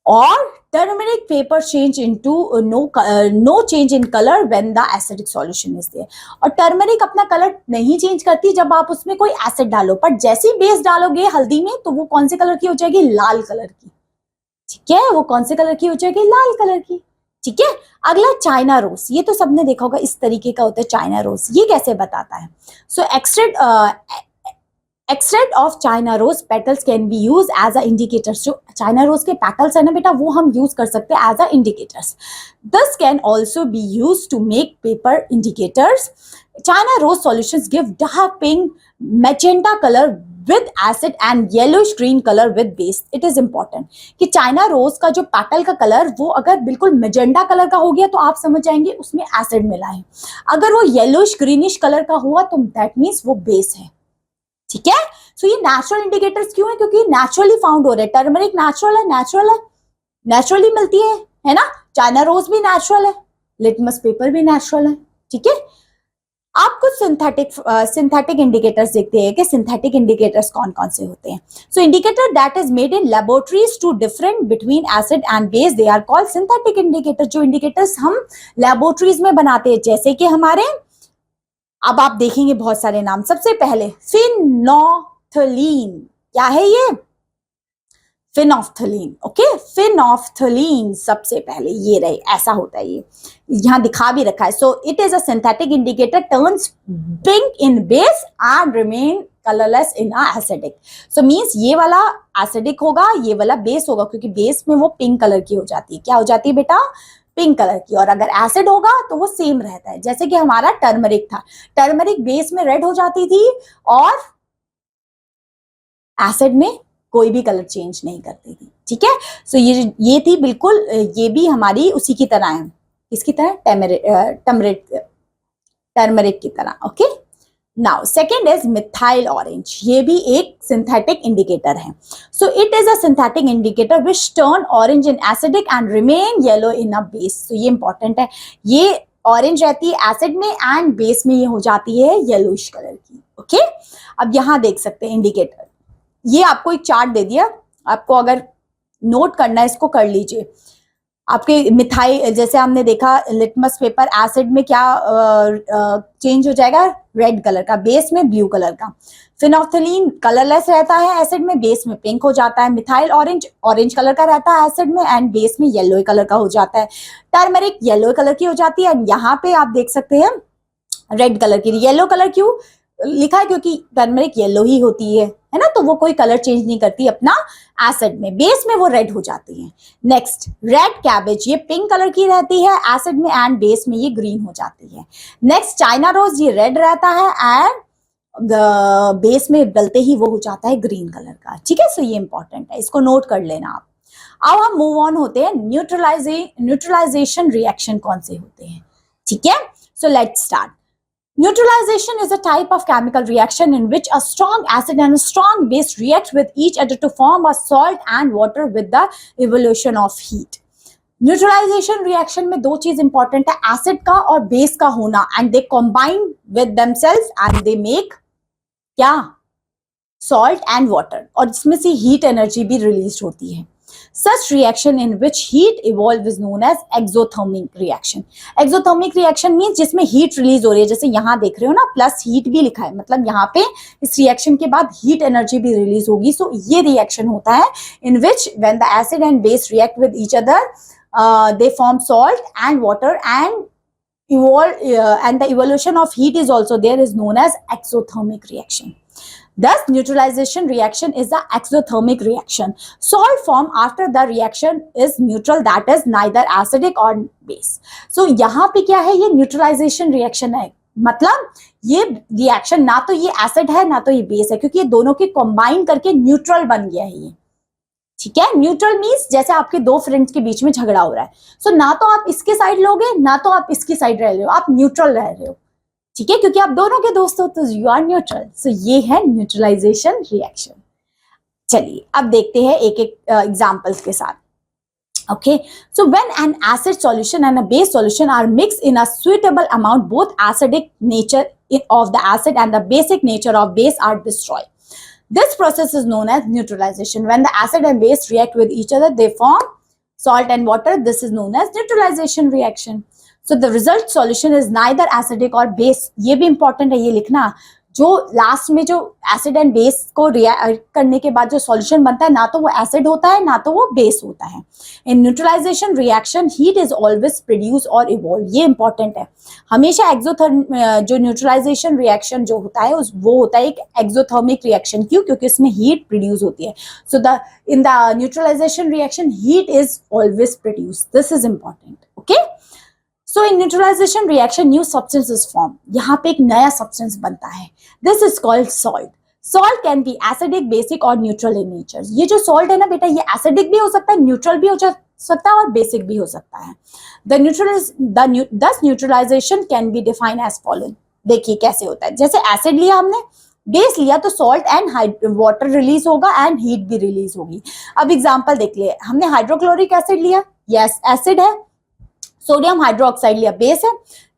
[SPEAKER 1] और turmeric paper change into no change in colour when the acidic solution is there. और टर्मरिक अपना कलर नहीं चेंज करती जब आप उसमें कोई एसिड डालो, पर जैसे ही बेस डालोगे हल्दी में तो वो कौन से कलर की हो जाएगी, लाल कलर की। ठीक है, वो कौन से कलर की हो जाएगी, लाल कलर की। ठीक है, अगला चाइना रोज, ये तो सबने देखा होगा, इस तरीके का होता है चाइना रोज। ये कैसे बताता है, so extract of China rose petals can be use as a indicators. जो चाइना रोज के पेटल्स है ना बेटा, वो हम यूज कर सकते हैं as a indicators. This can also be use to make paper indicators. China rose solutions give dark pink magenta colour with acid and yellowish green color with base. It is important कि China rose का जो petal का colour वो अगर बिल्कुल magenta colour का हो गया तो आप समझ जाएंगे उसमें एसिड मिला है। अगर वो येलोइश ग्रीनिश कलर का हुआ तो दैट मीन्स वो बेस है। ठीक है, सो ये नेचुरल इंडिकेटर्स क्यों है, क्योंकि नेचुरली फाउंड हो रहे हैं। टर्मरिक नेचुरल है, नेचुरली मिलती है ना। चाइना रोज भी नेचुरल है, लिटमस पेपर भी नेचुरल है। ठीक है, आप कुछ सिंथेटिक इंडिकेटर्स देखते हैं कि सिंथेटिक इंडिकेटर्स कौन कौन से होते हैं। So indicator that is made in laboratories to different between acid and base, they are called synthetic indicator. जो इंडिकेटर्स हम लेबोरेटरीज में बनाते हैं, जैसे कि हमारे, अब आप देखेंगे बहुत सारे नाम। सबसे पहले फिनोफ्थलीन, क्या है ये, फिनोफ्थलीन। ओके, फिनोफ्थलीन सबसे पहले ये रहे, ऐसा होता है, ये यहां दिखा भी रखा है। So it is a synthetic indicator, turns pink in base and remain colourless in a acidic. So means ये वाला एसिडिक होगा, ये वाला बेस होगा, क्योंकि बेस में वो पिंक कलर की हो जाती है। क्या हो जाती है बेटा, पिंक कलर की। और अगर एसिड होगा तो वो सेम रहता है, जैसे कि हमारा टर्मरिक था, टर्मरिक बेस में रेड हो जाती थी और एसिड में कोई भी कलर चेंज नहीं करती थी। ठीक है, सो ये थी बिल्कुल, ये भी हमारी उसी की तरह है, इसकी तरह टर्मरिक की तरह। Okay, now second is methyl orange, ये भी एक सिंथेटिक इंडिकेटर है। So it is a synthetic indicator which turn orange in acidic and remain yellow in a base. So ये इंपॉर्टेंट है, ये ऑरेंज रहती है एसिड में एंड बेस में ये हो जाती है येलोइश कलर की। ओके, अब यहां देख सकते हैं इंडिकेटर, ये आपको एक चार्ट दे दिया, आपको अगर नोट करना है इसको कर लीजिए। आपके मिथाइल, जैसे हमने देखा लिटमस पेपर एसिड में क्या चेंज हो जाएगा, रेड कलर का, बेस में ब्लू कलर का। फिनोफ्थलीन कलरलेस रहता है एसिड में, बेस में पिंक हो जाता है। मिथाइल ऑरेंज कलर का रहता है एसिड में एंड बेस में येलो कलर का हो जाता है। टर्मरिक येलो कलर की हो जाती है। यहाँ पे आप देख सकते हैं रेड कलर की। येलो कलर क्यों लिखा है, क्योंकि टर्मरिक येलो ही होती है ना, तो वो कोई कलर चेंज नहीं करती अपना एसिड में, बेस में वो रेड हो जाती है। नेक्स्ट रेड कैबेज, ये पिंक कलर की रहती है एसिड में एंड बेस में ये ग्रीन हो जाती है। नेक्स्ट चाइना रोज, ये रेड रहता है एंड बेस में डलते ही वो हो जाता है ग्रीन कलर का। ठीक है, सो ये इंपॉर्टेंट है, इसको नोट कर लेना आप। अब हम मूव ऑन होते हैं, न्यूट्रलाइजेशन रिएक्शन कौन से होते हैं। ठीक है, so let's start. Neutralization is a type of chemical reaction in which a strong acid and a strong base react with each other to form a salt and water with the evolution of heat. Neutralization reaction में दो चीज important है, acid का और base का होना, and they combine with themselves and they make क्या, salt and water, और इसमें से हीट एनर्जी भी रिलीज होती है। Such reaction in which heat evolve is known as exothermic reaction. Exothermic reaction means जिसमें heat release हो रही है, जैसे यहाँ देख रहे हो ना प्लस हीट भी लिखा है, मतलब यहाँ पे इस reaction के बाद heat energy भी release होगी। So ये reaction होता है in which when the acid and base react with each other, they form salt and water and and the evolution of heat is also there, is known as exothermic reaction. Thus, neutralization reaction is the exothermic reaction. Salt form after the reaction is neutral, that is neither acidic or base. So यहाँ पे क्या है, ये neutralization reaction है, मतलब ये reaction ना तो ये acid है ना तो ये base है, क्योंकि ये दोनों के combine करके neutral बन गया है ये। ठीक है, न्यूट्रल मीन्स जैसे आपके दो फ्रेंड्स के बीच में झगड़ा हो रहा है, सो ना तो आप इसके साइड लोगे ना तो आप इसकी साइड रह रहे हो, आप न्यूट्रल रह रहे हो। ठीक है, क्योंकि आप दोनों के दोस्त हो तो यू आर न्यूट्रल। सो ये है न्यूट्रलाइजेशन रिएक्शन। चलिए अब देखते हैं एक एक एग्जांपल्स के साथ। Okay, so when an acid solution and a base solution are mix in a suitable amount, both acidic nature of the acid and the basic nature of base are destroyed. This process is known as neutralization. When the acid and base react with each other, they form salt and water. This is known as neutralization reaction. So the result solution is neither acidic or base. ये भी important है ये लिखना, जो last में जो acid and base को react करने के बाद जो सॉल्यूशन बनता है ना तो वो एसिड होता है ना तो वो बेस होता है. In neutralization reaction heat is always produce और इवॉल्व. ये इंपॉर्टेंट है. हमेशा जो न्यूट्रलाइजेशन रिएक्शन जो होता है वो होता है एक एक्सोथर्मिक रिएक्शन. क्यों? क्योंकि इसमें हीट प्रोड्यूस होती है. So in the neutralization reaction heat is always produce. This is important. Okay. So in neutralization reaction, new substance is formed. यहाँ पे एक नया substance बनता है. This is called salt. Salt can be acidic, basic और neutral in nature. ये जो salt है ना बेटा, ये acidic भी हो सकता है, neutral भी हो सकता है और basic भी हो सकता है. Thus neutralization can be defined as following. देखिए कैसे होता है. जैसे acid लिया हमने, बेस लिया तो सॉल्ट एंड वाटर रिलीज होगा एंड हीट भी रिलीज होगी. अब एग्जांपल देख लिए. हमने हाइड्रोक्लोरिक एसिड लिया, यस एसिड है. सोडियम हाइड्रोक्साइड लिया, बेस है.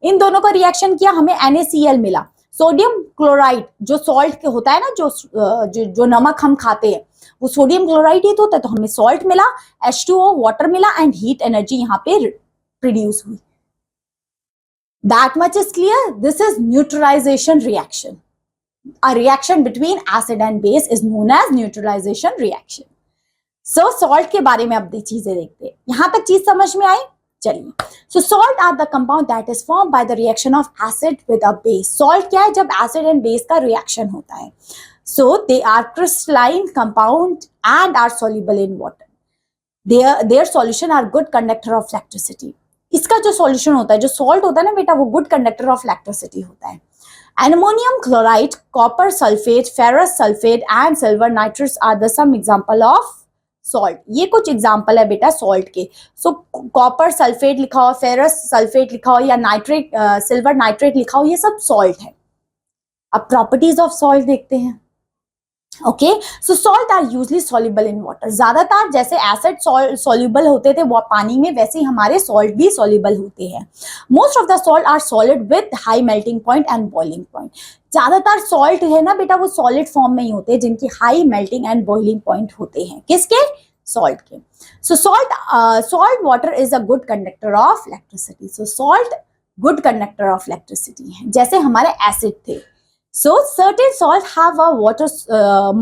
[SPEAKER 1] इन दोनों का रिएक्शन किया, हमें NaCl मिला. सोडियम क्लोराइड जो सॉल्ट होता है ना, जो नमक हम खाते हैं वो सोडियम क्लोराइड ही तो होता है. तो हमें सॉल्ट मिला, H2O वाटर मिला एंड हीट एनर्जी यहाँ पे प्रोड्यूस हुई. That much is clear. This is neutralisation reaction. A reaction between acid and base is known as neutralization reaction. So salt के बारे में अब चीजें देखते हैं. यहाँ तक चीज समझ में आई? चलिए. So salt are the compound that is formed by the reaction of acid with a base. Salt क्या है? जब acid and base का reaction होता है. So they are crystalline compound and are soluble in water. Their solution are good conductor of electricity. इसका जो solution होता है, जो salt होता है ना बेटा, वो good conductor of electricity होता है. Ammonium chloride, copper sulfate, ferrous sulfate and silver nitrates are the some example of salt. ये कुछ एग्जाम्पल है बेटा सॉल्ट के. सो कॉपर सल्फेट लिखा हो, फेरस सल्फेट लिखा हो या नाइट्रेट सिल्वर नाइट्रेट लिखा हो, ये सब सॉल्ट है. अब प्रॉपर्टीज ऑफ सॉल्ट देखते हैं. Okay. So salt are usually soluble in water. ज्यादातर जैसे एसिड सॉल्युबल होते थे वो पानी में, वैसे ही हमारे सॉल्ट भी सॉल्युबल होते हैं. Most of the salt are solid with high melting point and boiling point. ज्यादातर सॉल्ट है ना बेटा वो सॉलिड फॉर्म में ही होते हैं जिनकी high melting and boiling point होते हैं. किसके? सॉल्ट के. सो salt water is a good conductor of electricity. So salt good conductor of electricity है, जैसे हमारे एसिड थे. So certain salt have a water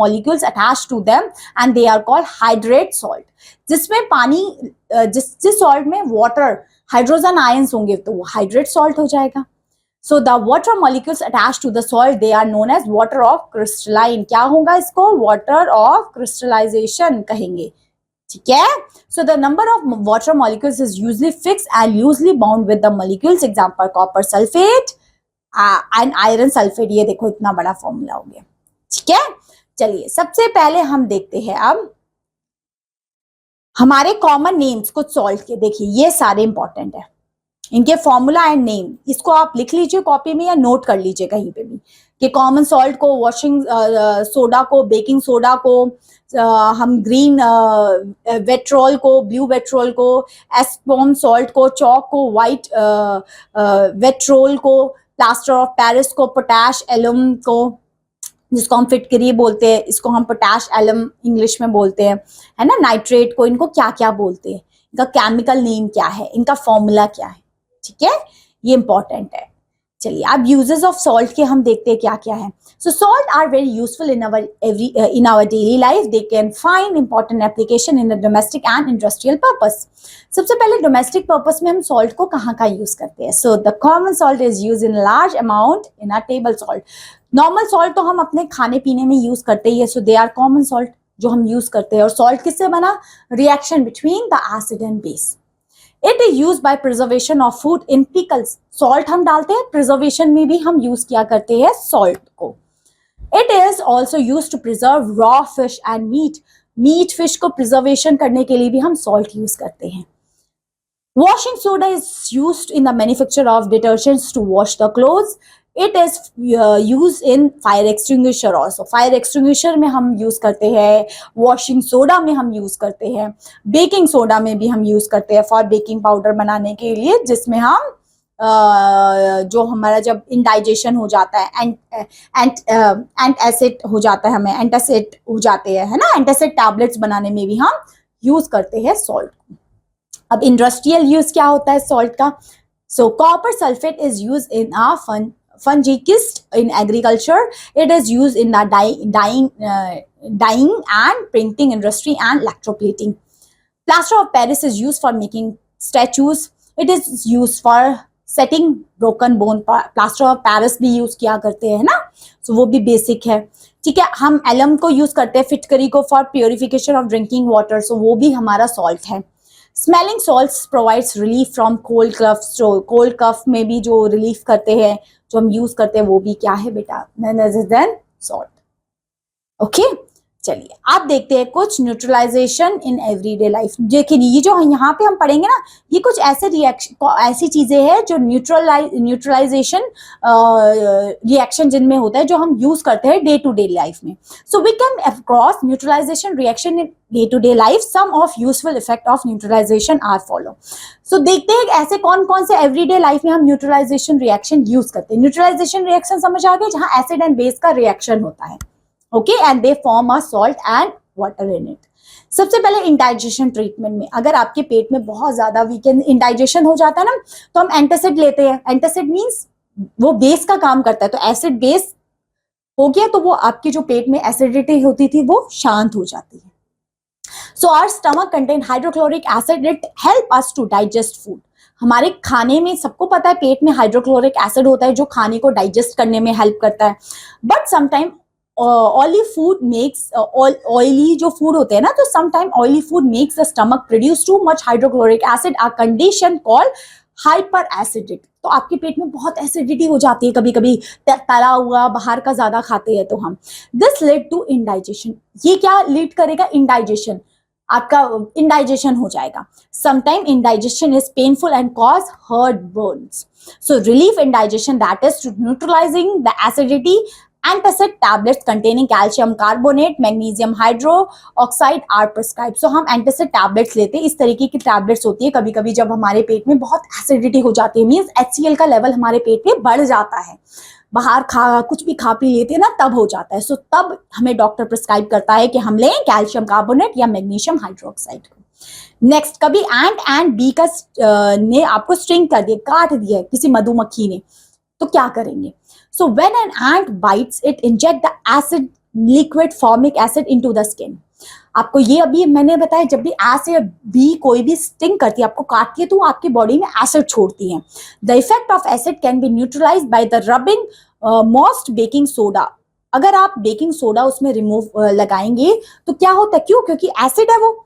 [SPEAKER 1] molecules attached to them and they are called hydrate salt. जिसमें पानी जिस salt में water hydrogen ions होंगे तो वो हाइड्रेट सॉल्ट हो जाएगा. So the water molecules attached to the salt they are known as water of crystalline. क्या होगा इसको? water of crystallization कहेंगे. ठीक है. So the number of water molecules is usually fixed and loosely bound with the molecules. Example copper sulfate and iron sulphate. ये देखो इतना बड़ा फॉर्मूला हो गया. ठीक है. चलिए सबसे पहले हम देखते हैं अब हमारे कॉमन नेम्स कुछ सॉल्ट के. देखिए ये सारे इंपॉर्टेंट है, इनके फॉर्मूला एंड नेम. इसको आप लिख लीजिए कॉपी में या नोट कर लीजिए कहीं पे भी कि कॉमन सॉल्ट को, वॉशिंग सोडा को, बेकिंग सोडा को, हम ग्रीन वेट्रोल को, ब्लू वेट्रोल को, एस्पॉन सॉल्ट को, चौक को, वाइट वेट्रोल को, प्लास्टर ऑफ पेरिस को, पोटैश एलम को जिसको हम फिटकरी बोलते हैं, इसको हम पोटैश एलम इंग्लिश में बोलते हैं, है ना. नाइट्रेट को इनको क्या क्या बोलते हैं, इनका केमिकल नेम क्या है, इनका फॉर्मूला क्या है. ठीक है. ये इंपॉर्टेंट है. चलिए अब यूजेस ऑफ सॉल्ट के हम देखते हैं क्या क्या है. So salt are very useful in our daily life. They can find important application in the domestic and industrial purpose. सबसे पहले डोमेस्टिक पर्पस में हम सॉल्ट को कहाँ का यूज करते हैं. So the common salt is use in large amount in a table salt. Normal salt तो हम अपने खाने पीने में यूज करते ही है. सो दे आर कॉमन सॉल्ट जो हम यूज करते हैं. और सॉल्ट किससे बना? Reaction between the acid and base. It is used by preservation of food in pickles. Salt हम डालते हैं, preservation में भी हम यूज किया करते हैं salt को. It is also used to preserve raw fish and meat. Meat, fish को preservation करने के लिए भी हम salt यूज करते हैं. Washing soda is used in the manufacture of detergents to wash the clothes. It is used in fire extinguisher also. Fire extinguisher में हम यूज करते हैं, वॉशिंग सोडा में हम यूज करते हैं, बेकिंग सोडा में भी हम यूज करते हैं फॉर बेकिंग पाउडर बनाने के लिए, जिसमें हम जो हमारा जब इंडाइजेशन हो जाता है, एंट एसिड हो जाता है, हमें एंटासिड हो जाते हैं, है ना, एंटासिड टैबलेट्स बनाने में भी हम यूज करते हैं सॉल्ट को। अब इंडस्ट्रियल यूज क्या होता है सॉल्ट का? सो copper sulphate is use in a fungicide in agriculture. It is used in the dyeing and printing industry and electroplating. Plaster of Paris is used for making statues. It is used for setting broken bone. Plaster of Paris भी use किया करते हैं ना, so वो भी basic है। ठीक है, हम एलम को यूज करते हैं, फिटकरी को, for purification of drinking water, so वो भी हमारा सॉल्ट है। Smelling salts provides relief from cold cough, तो कोल्ड कफ में भी जो रिलीफ करते हैं, जो हम यूज करते हैं, वो भी क्या है बेटा, none other than salt. Okay, चलिए आप देखते हैं कुछ न्यूट्रलाइजेशन इन एवरीडे लाइफ। देखिए ये जो यहाँ पे हम पढ़ेंगे ना, ये कुछ ऐसे रिएक्शन, ऐसी चीजें हैं जो न्यूट्रलाइजेशन रिएक्शन जिनमें होता है, जो हम यूज करते हैं डे टू डे लाइफ में। So we can across neutralization reaction in day to day life. Some of useful effect of neutralization are follow. So देखते हैं ऐसे कौन कौन से एवरीडे लाइफ में हम न्यूट्रलाइजेशन रिएक्शन यूज करते हैं। न्यूट्रलाइजेशन रिएक्शन समझ आ गए, जहाँ एसिड एंड बेस का रिएक्शन होता है, okay, and they form a salt and water in it. सबसे पहले इंडाइजेशन ट्रीटमेंट में, अगर आपके पेट में बहुत ज्यादा वीकेंड इंडाइजेशन हो जाता है ना, तो हम एंटासिड लेते हैं। एंटासिड मींस वो बेस का काम करता है, तो एसिड बेस हो गया तो वो आपके जो पेट में एसिडिटी होती थी वो शांत हो जाती है। So our stomach contain hydrochloric acid, it help us to digest food. हमारे खाने में, सबको पता है पेट में हाइड्रोक्लोरिक एसिड होता है जो खाने को डाइजेस्ट करने में हेल्प करता है। But sometime oily food makes, oily जो फूड होते हैं ना, तो sometime oily food makes the stomach produce too much hydrochloric acid, a condition called hyper acidic. तो आपके पेट में बहुत एसिडिटी हो जाती है, कभी कभी तला हुआ बाहर का ज्यादा खाते हैं तो हम। This lead to indigestion. ये क्या लीड करेगा? इंडाइजेशन, आपका इंडाइजेशन हो जाएगा। Sometime indigestion is painful and cause heartburns. So relief indigestion, that is to neutralizing the acidity, antacid tablets containing calcium carbonate, magnesium hydroxide are prescribe. So हम antacid tablets लेते हैं, इस तरीके की tablets होती है। कभी कभी जब हमारे पेट में बहुत एसिडिटी हो जाती है, मींस HCl का लेवल हमारे पेट में बढ़ जाता है, बाहर कुछ भी खा पी लेते हैं ना, तब हो जाता है। सो तब हमें डॉक्टर प्रिस्क्राइब करता है कि हम लें कैल्शियम कार्बोनेट या मैग्नीशियम हाइड्रोक्साइड को। नेक्स्ट, कभी एंट बी का ने आपको स्ट्रिंग कर दिया, काट दिया किसी मधुमक्खी ने, तो क्या करेंगे? So when an ant bites, it inject the acid liquid formic acid into the skin. आपको ये अभी मैंने बताया, जब भी एस या बी कोई भी स्टिंग करती है, आपको काटती है, तो वो आपकी बॉडी में एसिड छोड़ती है। The effect of acid can B neutralised by the rubbing most baking soda. अगर आप बेकिंग सोडा उसमें रिमूव लगाएंगे तो क्या होता है? क्यों? क्योंकि एसिड है वो,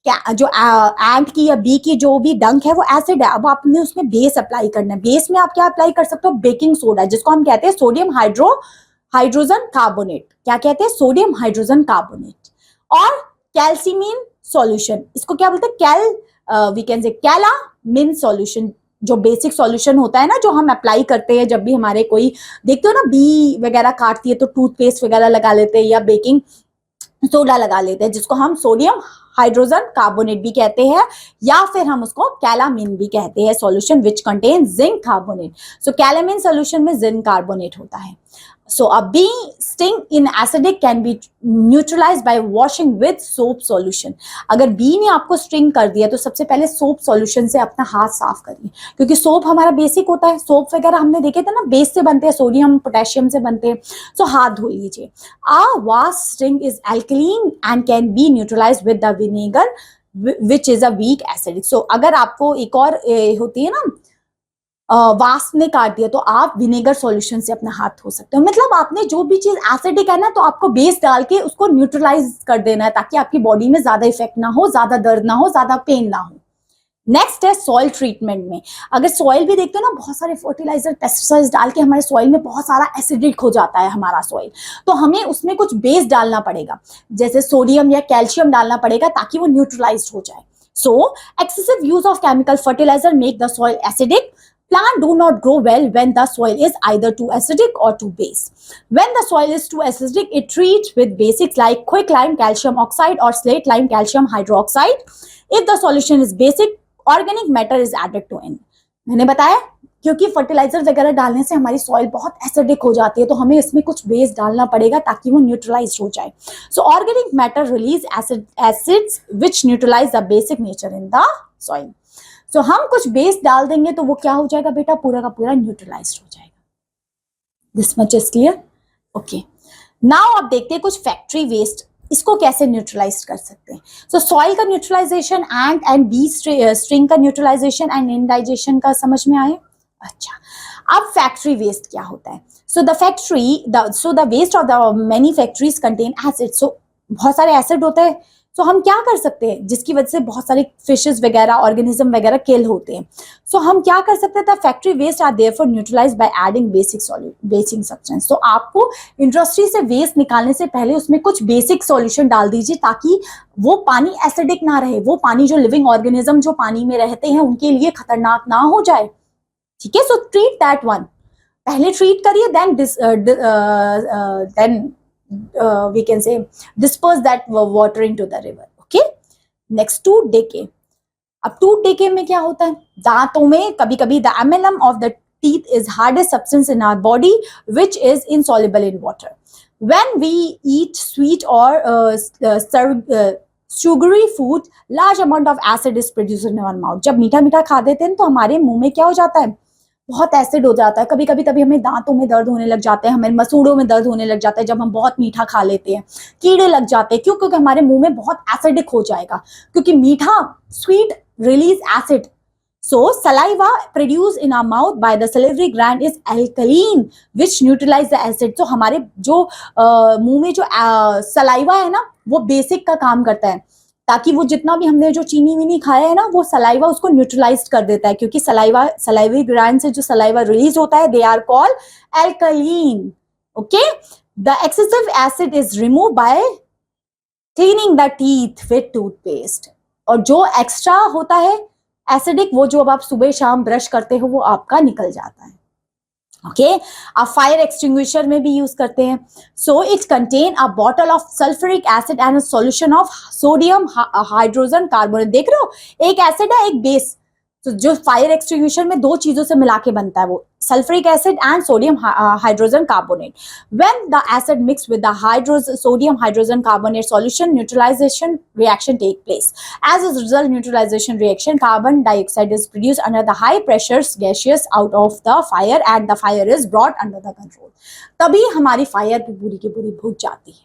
[SPEAKER 1] क्या जो एंट की या बी की जो भी डंक है वो एसिड है। अब आपने उसमें बेस अप्लाई करना है। बेस में आप क्या अप्लाई कर सकते हो? बेकिंग सोडा, जिसको हम कहते हैं सोडियम हाइड्रोजन कार्बोनेट। क्या कहते हैं? Sodium hydrogen carbonate. और कैल्सीमीन सॉल्यूशन, इसको क्या बोलते हैं? We can say calamine solution, जो बेसिक सॉल्यूशन होता है ना, जो हम अप्लाई करते हैं जब भी हमारे कोई, देखते हो ना बी वगैरह काटती है तो टूथपेस्ट वगैरह लगा लेते हैं या बेकिंग सोडा लगा लेते हैं, जिसको हम सोडियम हाइड्रोजन कार्बोनेट भी कहते हैं, या फिर हम उसको कैलामिन भी कहते हैं, solution which contain zinc carbonate. So calamine solution में जिंक कार्बोनेट होता है। So a bee sting in acidic can be neutralized by washing with soap solution. अगर बी ने आपको स्ट्रिंग कर दिया तो सबसे पहले सोप सॉल्यूशन से अपना हाथ साफ करिए, क्योंकि सोप हमारा बेसिक होता है। सोप वगैरह हमने देखे थे ना, बेस से बनते हैं, सोडियम पोटेशियम से बनते हैं। सो हाथ धो लीजिए। A wasp sting is alkaline and can be neutralized with the vinegar which is a weak acid. So अगर आपको एक और होती है ना, वास्प ने काट दिया, तो आप विनेगर सॉल्यूशन से अपना हाथ धो सकते हो। मतलब आपने जो भी चीज एसिडिक है ना, तो आपको बेस डाल के उसको न्यूट्रलाइज कर देना है, ताकि आपकी बॉडी में ज्यादा इफेक्ट ना हो, ज्यादा दर्द ना हो, ज्यादा पेन ना हो। नेक्स्ट है सॉइल ट्रीटमेंट में। अगर सॉइल भी देखते हो ना, बहुत सारे फर्टिलाइजर पेस्टिसाइड्स डाल के हमारे सॉइल में बहुत सारा एसिडिक हो जाता है हमारा सॉइल, तो हमें उसमें कुछ बेस डालना पड़ेगा, जैसे सोडियम या कैल्शियम डालना पड़ेगा, ताकि वो न्यूट्रलाइज हो जाए। So excessive use of chemical fertilizer make the soil acidic. Plant do not grow well when the soil is either too acidic or too base. When the soil is too acidic, it treats with basics like quicklime calcium oxide or slate lime calcium hydroxide. If the solution is basic, organic matter is added to it. मैंने बताया क्योंकि fertiliser वगैरह डालने से हमारी soil बहुत acidic हो जाती है, तो हमें इसमें कुछ बेस डालना पड़ेगा ताकि वो न्यूट्रलाइज हो जाए. So organic matter release acids which neutralize the basic nature in the soil. So हम कुछ बेस डाल देंगे तो वो क्या हो जाएगा बेटा, पूरा का पूरा न्यूट्रलाइज हो जाएगा. This much is clear. Okay, now आप देखते हैं कुछ फैक्ट्री वेस्ट, इसको कैसे न्यूट्रलाइज कर सकते हैं. सो सॉइल का न्यूट्रलाइजेशन, एंड बी स्ट्रिंग का न्यूट्रलाइजेशन एंड इंडाइजेशन का समझ में आए. अच्छा, अब फैक्ट्री वेस्ट क्या होता है. So the waste of the many factories contain acid. So बहुत सारे एसिड होते हैं. सो हम क्या कर सकते हैं, जिसकी वजह से बहुत सारे फिशेस वगैरह, ऑर्गेनिज्म वगैरह किल होते हैं. सो हम क्या कर सकते हैं, factory waste are therefore neutralized by adding basic substance. तो आपको इंडस्ट्री से वेस्ट निकालने से पहले उसमें कुछ बेसिक सॉल्यूशन डाल दीजिए ताकि वो पानी एसिडिक ना रहे, वो पानी जो लिविंग ऑर्गेनिज्म जो पानी में रहते हैं उनके लिए खतरनाक ना हो जाए. ठीक है, सो ट्रीट दैट वन, पहले ट्रीट करिए, then we can say disperse that water into the river. Okay, next, tooth decay. अब टूथ डेके में क्या होता है, दांतों में कभी कभी the enamel of the teeth is hardest substance in our body which is insoluble in water. When we eat sweet और sugary food, large amount of acid is produced in our mouth. जब मीठा मीठा खा देते हैं तो हमारे मुंह में क्या हो जाता है, बहुत एसिड हो जाता है. कभी कभी तभी हमें दांतों में दर्द होने लग जाते हैं, हमें मसूड़ों में दर्द होने लग जाता है जब हम बहुत मीठा खा लेते हैं. कीड़े लग जाते हैं, क्यों, क्योंकि हमारे मुंह में बहुत एसिडिक हो जाएगा, क्योंकि मीठा sweet release acid. So saliva produced in our mouth by the salivary gland is alkaline which neutralize the acid. So हमारे जो मुंह में जो सलाइवा है ना, वो बेसिक का काम करता है ताकि वो जितना भी हमने जो चीनी वीनी खाया है ना, वो सलाइवा उसको न्यूट्रलाइज कर देता है, क्योंकि सलाइवरी ग्लैंड से जो सलाइवा रिलीज होता है, they are called alkaline. Okay, the excessive acid is remove by cleaning the teeth with toothpaste. और जो एक्स्ट्रा होता है एसिडिक, वो जो अब आप सुबह शाम ब्रश करते हो वो आपका निकल जाता है. ओके, आप फायर एक्सटिंग्विशर में भी यूज करते हैं. So it contain a bottle of sulphuric acid and a solution of sodium hydrogen carbonate. देख रहे हो, एक एसिड है एक बेस. तो जो फायर एक्सटिंग्विशर में दो चीजों से मिला के बनता है, वो sulphuric acid and sodium hydrogen carbonate. When the acid mix with the sodium hydrogen carbonate solution, neutralization reaction take place. As a result, neutralization reaction, carbon dioxide is produced under the high pressures gaseous out of the fire and the fire is brought under the control. तभी हमारी fire पूरी की पूरी बुझ जाती है,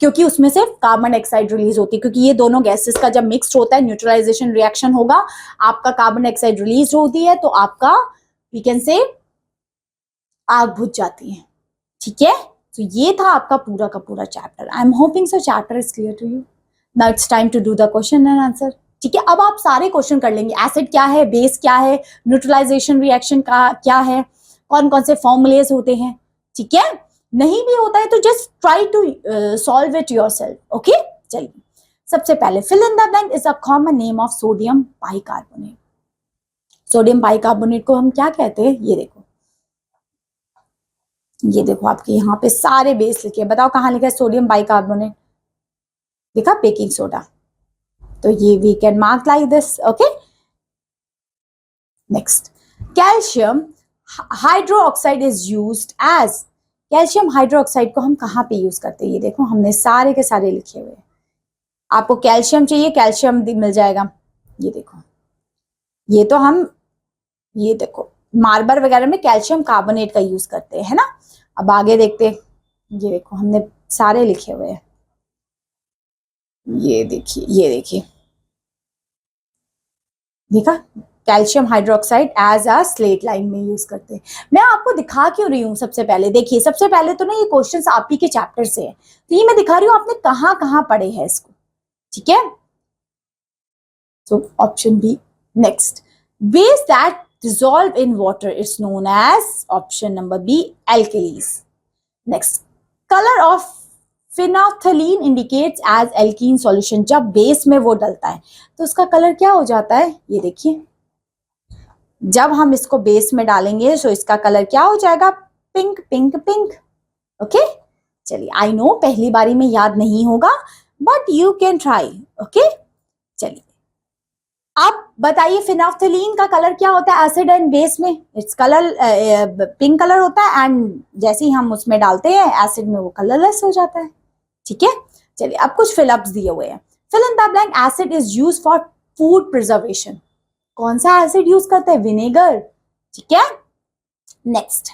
[SPEAKER 1] क्योंकि उसमें से कार्बन डाइऑक्साइड रिलीज होती है. क्योंकि ये दोनों गैसेस का जब मिक्स होता है, न्यूट्रलाइजेशन रिएक्शन होगा, आपका कार्बन डाइऑक्साइड रिलीज होती है, तो आपका वी कैन से आग बुझ जाती है. ठीक है, तो ये था आपका पूरा का पूरा chapter. I am hoping so chapter is clear to you. Now it's time to do the question and answer. ठीक है, अब आप सारे क्वेश्चन कर लेंगे. एसिड क्या है, बेस क्या है, न्यूट्रलाइजेशन रिएक्शन का क्या है, कौन कौन से फॉर्मूलेज होते हैं. ठीक है, नहीं भी होता है तो just try to solve it yourself. Okay, चलिए सबसे पहले fill in the blank is a common name of sodium bicarbonate. Sodium bicarbonate को हम क्या कहते हैं, ये देखो, ये देखो आपके यहाँ पे सारे बेस लिखे. बताओ कहाँ लिखा है सोडियम बाइकार्बोनेट, देखा, बेकिंग सोडा. तो ये we can mark like this. Okay, next, calcium hydroxide is used as. Calcium hydroxide को हम कहाँ पे यूज करते हैं, ये देखो हमने सारे के सारे लिखे हुए हैं. आपको कैल्शियम चाहिए, कैल्शियम मिल जाएगा. ये देखो, ये तो हम, ये देखो मार्बर वगैरह में कैल्शियम कार्बोनेट का यूज करते हैं, है ना. अब आगे देखते हैं, ये देखो हमने सारे लिखे हुए हैं. ये देखिए, ये देखिए, देखा, calcium hydroxide as a slaked lime में यूज करते हैं. मैं आपको दिखा क्यों रही हूँ, सबसे पहले देखिए, सबसे पहले तो ना ये क्वेश्चंस आप ही के चैप्टर से है, तो ये मैं दिखा रही हूँ आपने कहाँ कहाँ पढ़े हैं इसको. ठीक है, so option B. Next, base that dissolve in water is known as option number B, alkalis. Next, color of phenolphthalein indicates as alkene solution. जब बेस में वो डलता है तो उसका कलर क्या हो जाता है, ये देखिए, जब हम इसको बेस में डालेंगे तो इसका कलर क्या हो जाएगा, पिंक पिंक पिंक. ओके, चलिए, आई नो पहली बारी में याद नहीं होगा, but you can try. Okay, चलिए, अब बताइए फिनोल्फ्थालीन का कलर क्या होता है एसिड एंड बेस में? इट्स कलर पिंक कलर होता है एंड जैसे ही हम उसमें डालते हैं एसिड में वो कलरलेस हो जाता है। ठीक है, चलिए अब कुछ फिलअप्स दिए हुए हैं। Fill in the blank acid is use for food preservation. कौन सा एसिड यूज करते हैं? विनेगर। ठीक है, next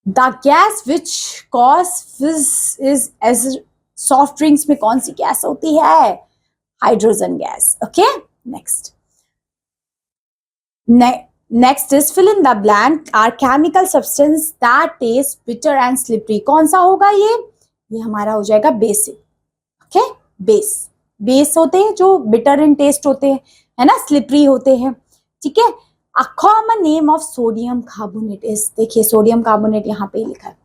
[SPEAKER 1] the gas which cause fizz is as soft drinks में कौन सी गैस होती है? Hydrogen gas. Okay, next next is fill in the blank are chemical substance that taste bitter and slippery. कौन सा होगा ये हमारा हो जाएगा बेसिक। ओके, बेस होते हैं जो बिटर इन टेस्ट होते हैं, है ना, स्लिपरी होते हैं। ठीक है, अ common name of sodium carbonate is, देखिए सोडियम कार्बोनेट यहाँ पे लिखा है,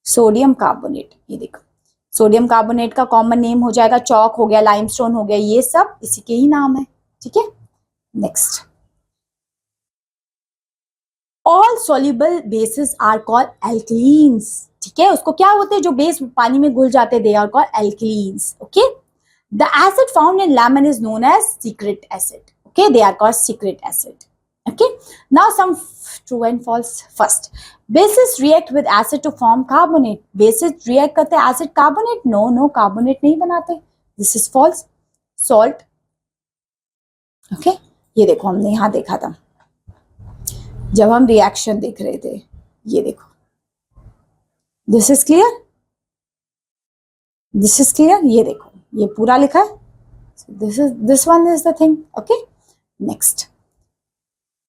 [SPEAKER 1] सोडियम कार्बोनेट, ये देखो सोडियम कार्बोनेट का कॉमन नेम हो जाएगा चौक हो गया, लाइमस्टोन हो गया, ये सब इसी के ही नाम है। ठीक है, next all soluble bases are called alkalines. ठीक है, उसको क्या होते हैं जो बेस पानी में घुल जाते हैं, they are called alkalines. Okay, the acid found in lemon is known as citric acid. Okay, they are called citric acid. Okay, now some true and false. First, bases react with acid to form carbonate. Bases react करते हैं acid carbonate? No, carbonate नहीं बनाते. This is false. Salt. Okay, ये देखो हमने यहाँ देखा था जब हम रिएक्शन देख रहे थे, ये देखो, this is clear, this is clear, ये देखो ये पूरा लिखा है, this one is the thing. Okay, next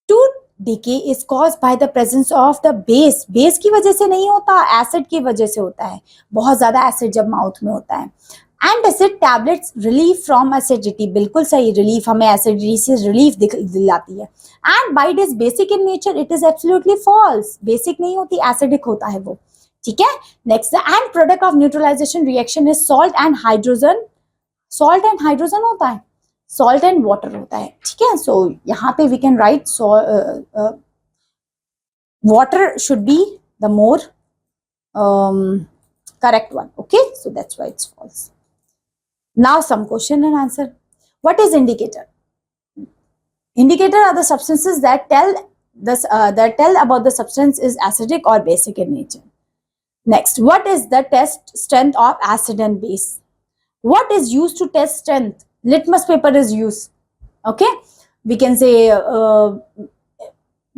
[SPEAKER 1] tooth decay is caused by the presence of the base. Base की वजह से नहीं होता, एसिड की वजह से होता है, बहुत ज्यादा एसिड जब माउथ में होता है। And acid tablets relief from acidity, बिल्कुल सही, रिलीफ, हमें एसिडिटी से रिलीफ दिलाती है। And bite is basic in nature, it is absolutely false, basic नहीं होती, एसिडिक होता है वो। ठीक है, next the end product of neutralization reaction is salt and hydrogen. Salt and hydrogen होता है, सॉल्ट एंड वाटर होता है। ठीक है, सो यहाँ पे we can write water should be the more correct one. Okay, so that's why it's false. Now some question and answer. What is indicator? Indicator are the substances that tell about the substance is acidic or basic in nature. Next, what is the test strength of acid and base? What is used to test strength? Litmus paper is used. Okay, we can say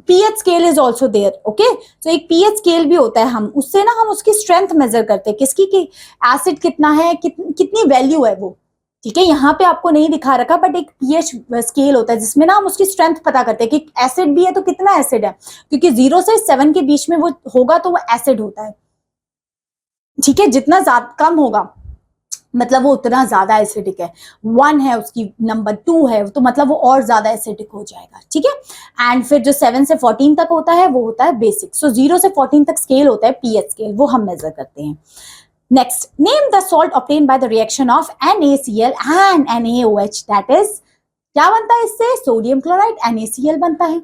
[SPEAKER 1] pH scale is also there. Okay, so एक pH scale भी होता है, हम उससे ना हम उसकी strength major करते हैं, किसकी, कि एसिड कितना है, कितनी वैल्यू है वो। ठीक है, यहाँ पे आपको नहीं दिखा रखा, बट एक pH स्केल होता है जिसमें ना हम उसकी स्ट्रेंथ पता करते हैं कि एसिड भी है तो कितना एसिड है, क्योंकि 0 से 7 के बीच में वो होगा तो वो एसिड होता है। ठीक है, जितना ज्यादा कम होगा मतलब वो उतना ज्यादा एसिडिक है, 1 है उसकी नंबर 2 है तो मतलब वो और ज्यादा एसिडिक हो जाएगा। ठीक है, एंड फिर जो 7 से 14 तक होता है वो होता है बेसिक। सो 0 से 14 तक स्केल होता है pH स्केल, वो हम मेजर करते हैं। Next, name the salt obtain by the reaction of NaCl and NaOH, that is क्या बनता है इससे, सोडियम क्लोराइड, NaCl बनता है,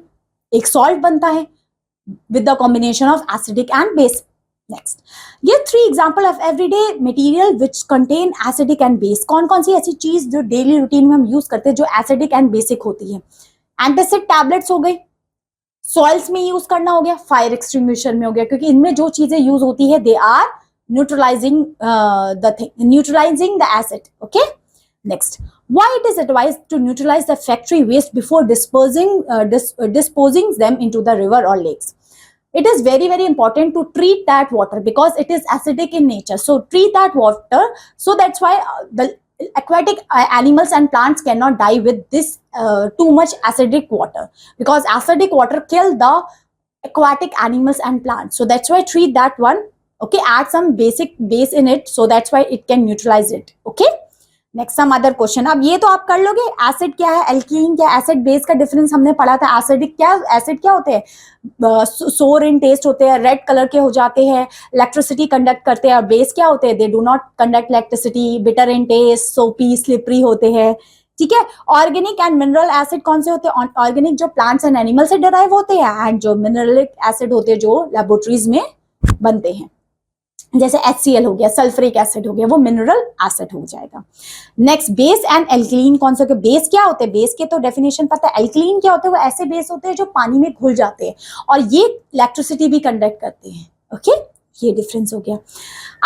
[SPEAKER 1] एक सॉल्ट बनता है with the combination of acidic and base. Next, ये 3 example of everyday material which contain acidic and base. कौन कौन सी ऐसी चीज जो डेली रूटीन में हम यूज करते हैं जो एसिडिक एंड बेसिक होती है? एंटासिड टैबलेट्स हो गई, सॉइल्स में यूज करना हो गया, फायर एक्सटिंग्विशर में हो गया, क्योंकि इनमें जो चीजें यूज होती है they are neutralizing the acid. Okay, next, why it is advised to neutralize the factory waste before disposing them into the river or lakes? It is very important to treat that water because it is acidic in nature, so treat that water. So that's why the aquatic animals and plants cannot die with this too much acidic water, because acidic water kill the aquatic animals and plants. So that's why treat that one. Okay, add some basic base in it, so that's why it can neutralize it. Okay, next some other question. अब ये तो आप कर लोगे, acid क्या है, alkene क्या है, एसिड बेस का डिफरेंस हमने पढ़ा था। एसिडिक क्या, एसिड क्या होते हैं, सोर इन टेस्ट होते हैं, रेड कलर के हो जाते हैं, इलेक्ट्रिसिटी कंडक्ट करते हैं। और बेस क्या होते हैं, they do not conduct electricity, bitter in taste, soapy, slippery होते हैं। ठीक है, ऑर्गेनिक एंड मिनरल एसिड कौन से होते हैं, ऑर्गेनिक जो प्लांट्स एंड एनिमल से डिराइव होते हैं, एंड जो मिनरलिक एसिड होते हैं जो लेबोरेटरीज में बनते हैं। जैसे HCl हो गया, सल्फ्यूरिक एसिड हो गया, वो मिनरल एसिड हो जाएगा। नेक्स्ट, बेस एंड एल्कलीन कौन से होते हैं? बेस क्या होते हैं? बेस के तो डेफिनेशन पता है। एल्कलीन क्या होते हैं? वो ऐसे बेस होते हैं जो पानी में घुल जाते हैं और ये इलेक्ट्रिसिटी भी कंडक्ट करते हैं। ओके, ये डिफरेंस हो गया।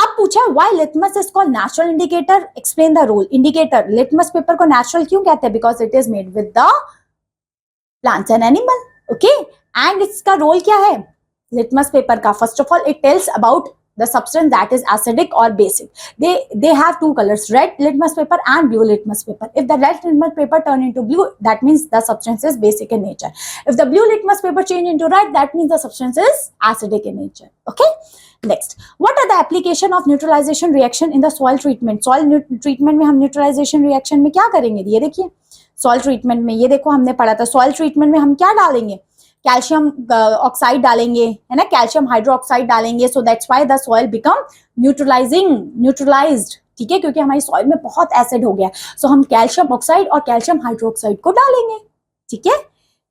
[SPEAKER 1] अब पूछा why litmus is called natural indicator, explain the role. Indicator, litmus paper को नेचुरल क्यों कहते हैं? Because it is made with the plants and animal. Okay, and इसका रोल क्या है लिटमस पेपर का? First of all it tells about the substance that is acidic or basic. They have two colors, red litmus paper and blue litmus paper. If the red litmus paper turn into blue, that means the substance is basic in nature. If the blue litmus paper change into red, that means the substance is acidic in nature. Okay, next, what are the application of neutralization reaction in the soil treatment? Soil treatment में हम neutralization reaction में क्या करेंगे? ये देखिए, soil treatment में ये देखो हमने पढ़ा था, soil treatment में हम क्या डालेंगे? कैल्शियम ऑक्साइड डालेंगे, है ना, कैल्शियम हाइड्रोक्साइड डालेंगे। सो that's why the soil become neutralised, ठीक है, क्योंकि हमारी सॉइल में बहुत एसिड हो गया। सो हम कैल्शियम ऑक्साइड और कैल्शियम हाइड्रोक्साइड को डालेंगे, ठीक है।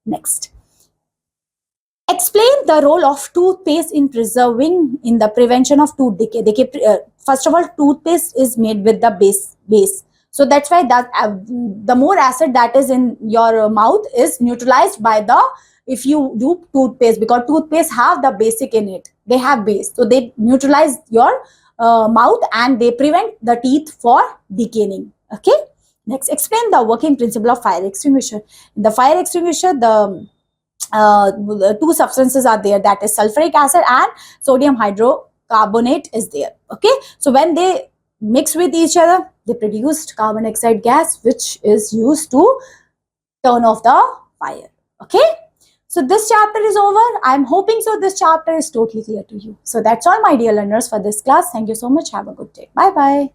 [SPEAKER 1] Next, explain the role of toothpaste in preserving in the prevention of tooth decay. देखिए, first of all toothpaste is made with the base, so that's why that the more acid that is in your mouth is neutralized by the, if you do toothpaste, because toothpaste have the basic in it, they have base, so they neutralize your mouth and they prevent the teeth for decaying. Okay, next, explain the working principle of fire extinguisher. In the fire extinguisher, the two substances are there, that is sulfuric acid and sodium hydrocarbonate is there. Okay, so when they mix with each other, they produced carbon dioxide gas, which is used to turn off the fire. Okay, so this chapter is over. I'm hoping so this chapter is totally clear to you. So that's all, my dear learners, for this class. Thank you so much. Have a good day. Bye bye.